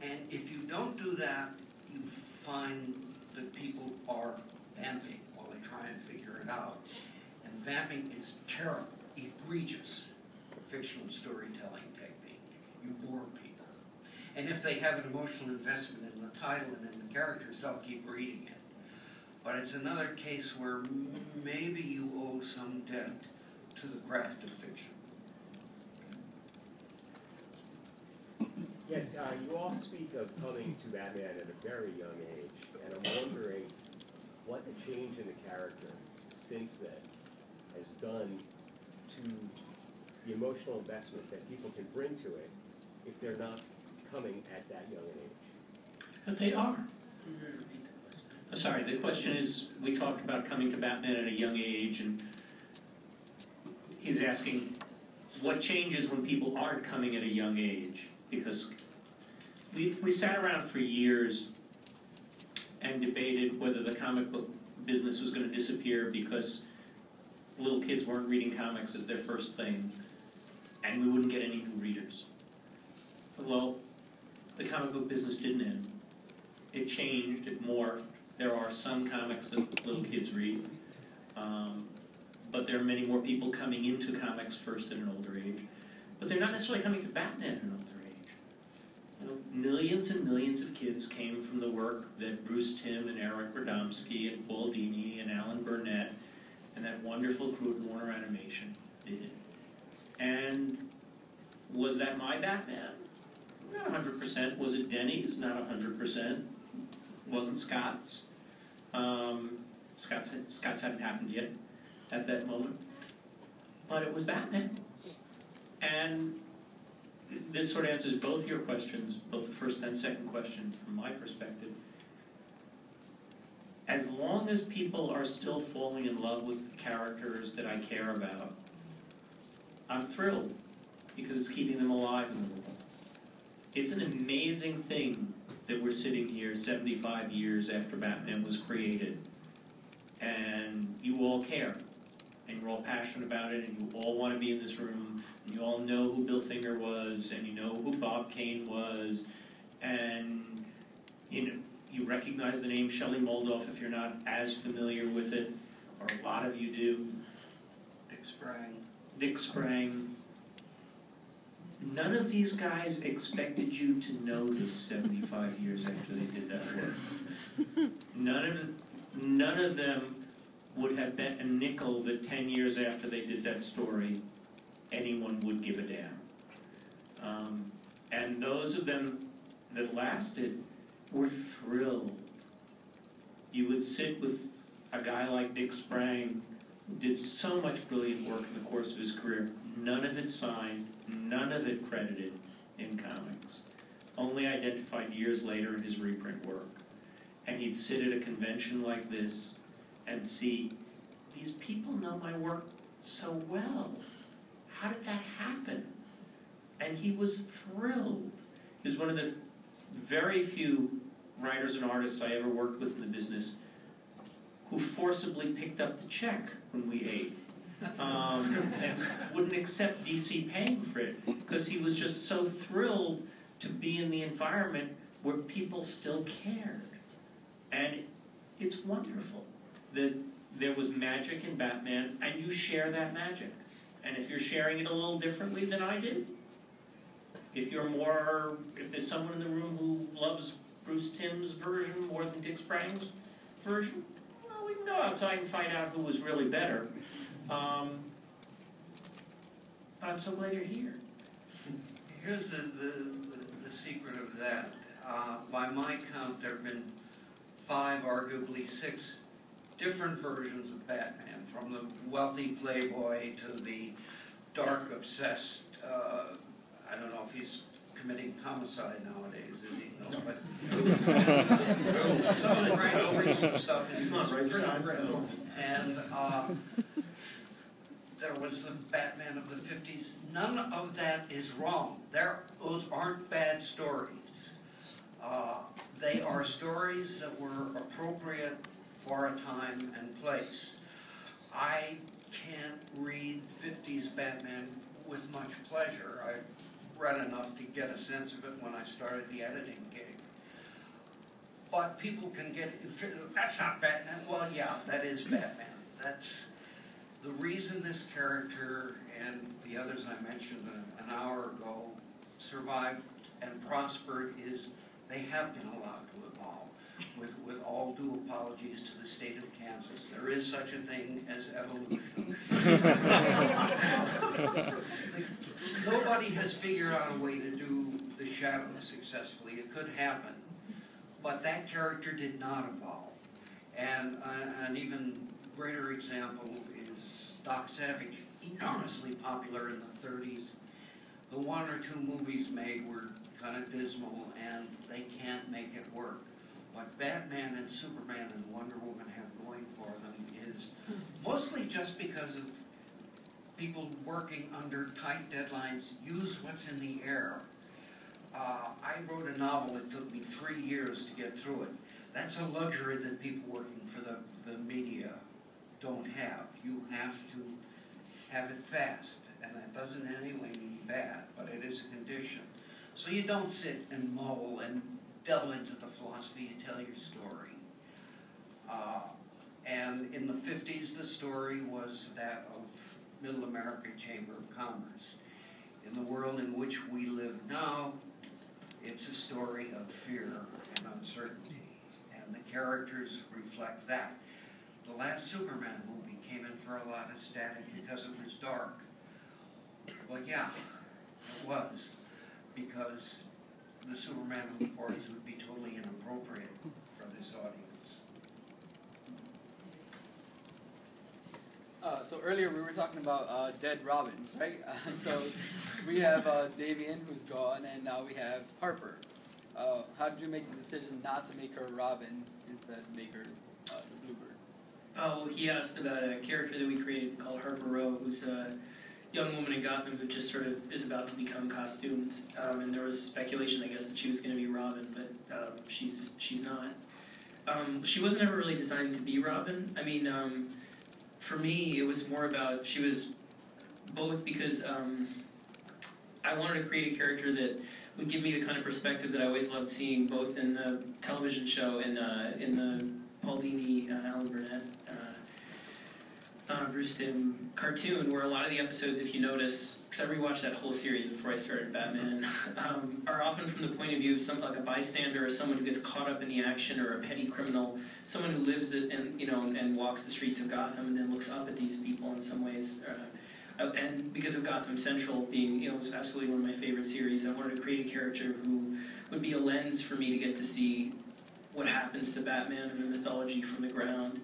And if you don't do that, you find that people are vamping while they try and figure it out. And vamping is terrible, egregious fictional storytelling technique. You bore people. And if they have an emotional investment in the title and in the characters, they'll keep reading it. But it's another case where maybe you owe some debt to the craft of fiction.
Yes, you all speak of coming to Batman at a very young age, and I'm wondering what the change in the character since then has done to the emotional investment that people can bring to it if they're not coming at that young an age.
But they are. Sorry, the question is, we talked about coming to Batman at a young age, and he's asking what changes when people aren't coming at a young age, because we sat around for years and debated whether the comic book business was going to disappear because little kids weren't reading comics as their first thing, and we wouldn't get any new readers. Well, the comic book business didn't end. It changed, it morphed, There are some comics that little kids read, but there are many more people coming into comics first at an older age. But they're not necessarily coming to Batman at an older age. You know, millions and millions of kids came from the work that Bruce Timm and Eric Radomski and Paul Dini and Alan Burnett and that wonderful crew at Warner Animation did. And was that my Batman? Not 100%. Was it Denny's? Not 100%. Wasn't Scott's. Scott's hadn't happened yet at that moment. But it was Batman. And this sort of answers both your questions, both the first and second question from my perspective. As long as people are still falling in love with the characters that I care about, I'm thrilled, because it's keeping them alive in the world. It's an amazing thing that we're sitting here 75 years after Batman was created, and you all care, and you're all passionate about it, and you all want to be in this room, and you all know who Bill Finger was, and you know who Bob Kane was, and you recognize the name Shelley Moldoff if you're not as familiar with it, or a lot of you do. Dick Sprang. None of these guys expected you to know this 75 years after they did that work. None of them would have bet a nickel that 10 years after they did that story, anyone would give a damn. And those of them that lasted were thrilled. You would sit with a guy like Dick Sprang, who did so much brilliant work in the course of his career, none of it signed, none of it credited in comics, only identified years later in his reprint work. And he'd sit at a convention like this and see, these people know my work so well. How did that happen? And he was thrilled. He was one of the very few writers and artists I ever worked with in the business who forcibly picked up the check when we ate. And wouldn't accept DC paying for it, because he was just so thrilled to be in the environment where people still cared. And it's wonderful that there was magic in Batman, and you share that magic. And if you're sharing it a little differently than I did, if there's someone in the room who loves Bruce Timm's version more than Dick Sprang's version, well, we can go outside and find out who was really better. But I'm so glad you're here.
Here's the secret of that. By my count, there have been 5, arguably 6, different versions of Batman, from the wealthy playboy to the dark, obsessed, I don't know if he's committing homicide nowadays, is he? No, but some of the great recent stuff is not right. And there was the Batman of the 50s. None of that is wrong. Those aren't bad stories. They are stories that were appropriate for a time and place. I can't read 50s Batman with much pleasure. I've read enough to get a sense of it when I started the editing gig. But people can get, that's not Batman. Well, yeah, that is Batman. That's the reason this character and the others I mentioned an hour ago survived and prospered is they have been allowed to evolve. With all due apologies to the state of Kansas, there is such a thing as evolution. Nobody has figured out a way to do the Shadow successfully. It could happen, but that character did not evolve. And an even greater example is Doc Savage, enormously popular in the 30s. The 1 or 2 movies made were kind of dismal, and they can't make it work. What Batman and Superman and Wonder Woman have going for them is mostly just because of people working under tight deadlines, use what's in the air. I wrote a novel that took me 3 years to get through it. That's a luxury that people working for the media don't have. You have to have it fast, and that doesn't in any way mean bad, but it is a condition. So you don't sit and mull and delve into the philosophy, you tell your story. And in the 50s, the story was that of Middle America Chamber of Commerce. In the world in which we live now, it's a story of fear and uncertainty, and the characters reflect that. The last Superman movie came in for a lot of static because it was dark. Well, yeah, it was, because the Superman reports would be totally inappropriate for this audience.
So earlier we were talking about dead Robins, right? So we have Davian, who's gone, and now we have Harper. How did you make the decision not to make her Robin, instead make her the Bluebird?
Oh, he asked about a character that we created called Harper Rowe, who's a young woman in Gotham who just sort of is about to become costumed. And there was speculation, I guess, that she was going to be Robin, but she's not. She wasn't ever really designed to be Robin. I mean, for me, it was more about, she was both because I wanted to create a character that would give me the kind of perspective that I always loved seeing, both in the television show and in the Paul Dini, Alan Burnett, Bruce Timm cartoon, where a lot of the episodes, if you notice, because I rewatched that whole series before I started Batman, are often from the point of view of some, like a bystander or someone who gets caught up in the action, or a petty criminal, someone who lives and walks the streets of Gotham and then looks up at these people in some ways. And because of Gotham Central being, it was absolutely one of my favorite series, I wanted to create a character who would be a lens for me to get to see what happens to Batman and the mythology from the ground.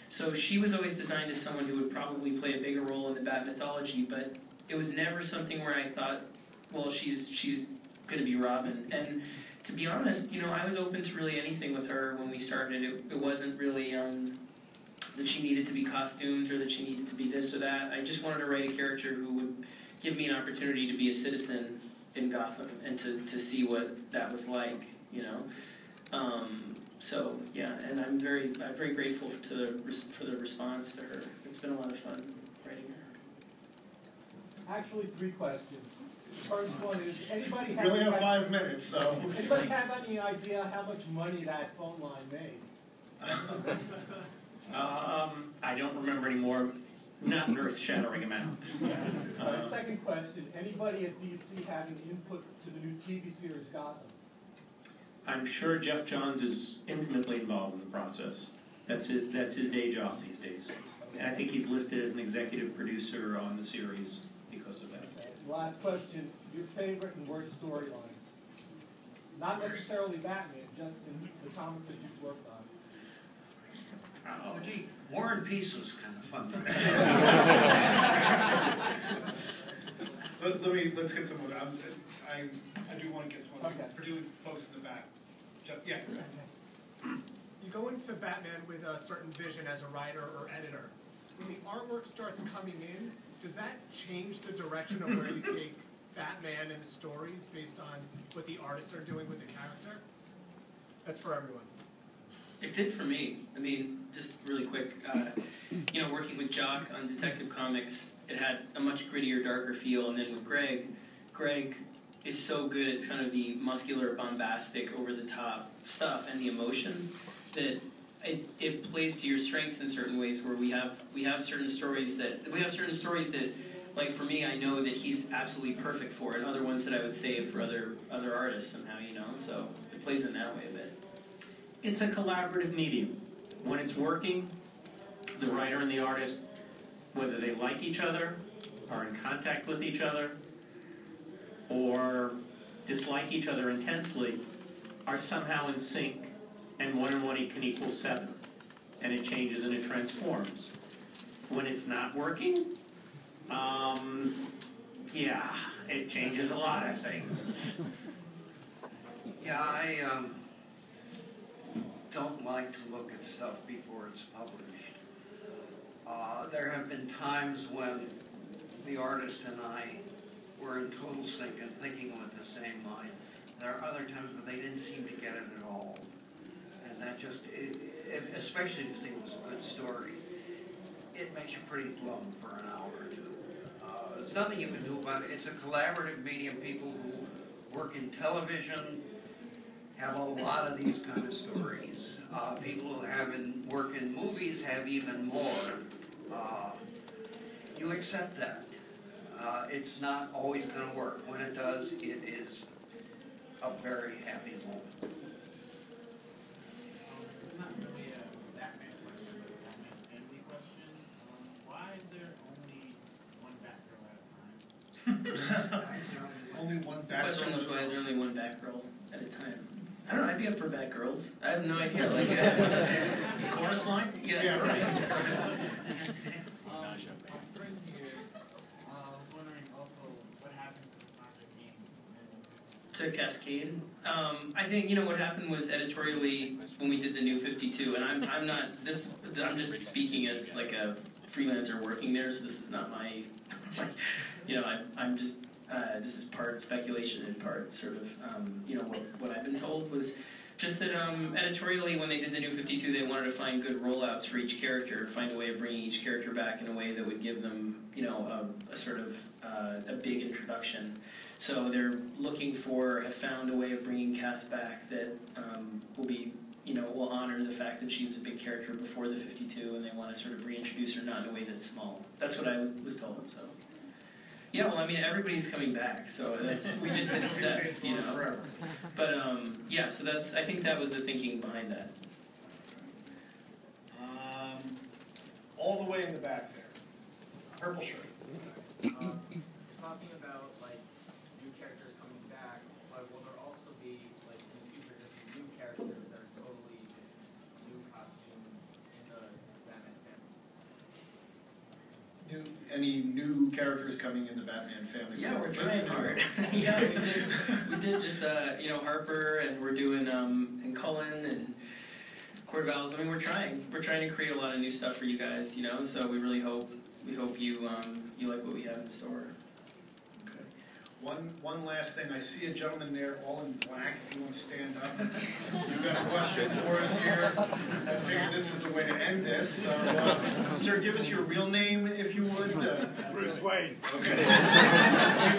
So she was always designed as someone who would probably play a bigger role in the Bat mythology, but it was never something where I thought, well, she's going to be Robin. And to be honest, I was open to really anything with her when we started. It wasn't really that she needed to be costumed or that she needed to be this or that. I just wanted to write a character who would give me an opportunity to be a citizen in Gotham and to see what that was like, So yeah, and I'm very grateful for the response to her. It's been a lot of fun writing her.
Actually, 3 questions. First one is, anybody
We only have 5 minutes, so.
Anybody have any idea how much money that phone line made?
I don't remember anymore. Not an earth-shattering amount.
Second question, anybody at DC having input to the new TV series Gotham?
I'm sure Jeff Johns is intimately involved in the process. That's his day job these days. And I think he's listed as an executive producer on the series because of that.
Okay. Last question, your favorite and worst storylines? Not necessarily Batman, just in the comics that you've worked on.
Oh, gee, War and Peace was kind of fun.
Let's get some more. I do want to get some more.
Okay.
Particularly folks in the back. Yeah.
You go into Batman with a certain vision as a writer or editor. When the artwork starts coming in, does that change the direction of where you take Batman and the stories based on what the artists are doing with the character? That's for everyone.
It did for me. I mean, just really quick, working with Jock on Detective Comics, it had a much grittier, darker feel, and then with Greg is so good at kind of the muscular, bombastic, over-the-top stuff and the emotion that it plays to your strengths in certain ways. Where we have certain stories that like for me, I know that he's absolutely perfect for it. Other ones that I would save for other artists somehow, So it plays in that way a bit.
It's a collaborative medium. When it's working, the writer and the artist, whether they like each other, are in contact with each other, or dislike each other intensely, are somehow in sync, and 1 and 1 can equal 7. And it changes and it transforms. When it's not working, it changes a lot of things.
Yeah, I don't like to look at stuff before it's published. There have been times when the artist and I were in total sync and thinking with the same mind. There are other times when they didn't seem to get it at all. And that just, especially if you think it was a good story, it makes you pretty glum for an hour or 2. There's nothing you can do about it. It's a collaborative medium. People who work in television have a lot of these kind of stories. People who haven't worked in movies have even more. You accept that. It's not always going to work. When it does, it is a very happy moment.
Not really a Batman question, but a Batman family question. Why is there only one Batgirl at a time?
Only one
The question
Batgirl.
was, why is there only one Batgirl at a time? I don't know, I'd be up for Batgirls. I have no idea. Like,
Chorus line?
yeah, right.
My friend here was wondering also what happened to the Sonic game.
To Cascade. I think, you know, what happened was editorially when we did the New 52, and I'm just speaking as like a freelancer working there, so this is not my you know, I'm just, this is part speculation and part sort of, you know, what I've been told was just that editorially when they did the New 52, they wanted to find good rollouts for each character, find a way of bringing each character back in a way that would give them, you know, a sort of a big introduction. So they're looking for, have found a way of bringing Cass back that will be, you know, will honor the fact that she was a big character before the 52, and they want to sort of reintroduce her, not in a way that's small. That's what I was told, so. Yeah, well, I mean, everybody's coming back, so that's, we just did a step, you know. But, yeah, so that's, I think that was the thinking behind that.
All the way in the back there. Purple shirt.
Talking about like new characters coming back, but will there also be like in the future just new characters that are totally new costumes in the Batman family?
Any new characters coming in the Batman family?
Yeah, we're trying hard. Yeah, we did just, you know, Harper, and we're doing, and Cullen, and Cordovales. I mean, we're trying to create a lot of new stuff for you guys, you know, so we really hope, you, you like what we have in store.
Okay. One last thing. I see a gentleman there all in black. If you want to stand up. You've got a question for us here. I figured this is the way to end this. So, sir, give us your real name, if you would.
Bruce Wayne.
Okay.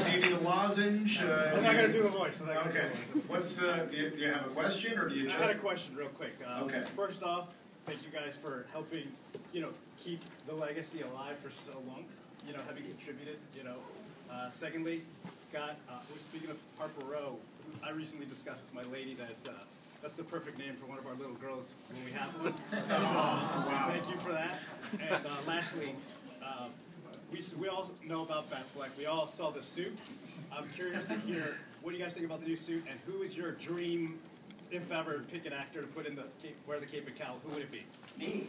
Do you need a lozenge?
I'm not going to do the voice.
Okay. What's, do you have a question, or do you just...
I had a question real quick.
Okay.
First off, thank you guys for helping, you know, keep the legacy alive for so long, you know, having contributed, you know. Secondly, Scott, speaking of Harper Row, I recently discussed with my lady that that's the perfect name for one of our little girls when we have one. So, thank you for that. And lastly, we all know about Batfleck. We all saw the suit. I'm curious to hear what do you guys think about the new suit, and who is your dream, if ever, pick an actor to put in the wear the cape and cowl? Who would it be?
Me.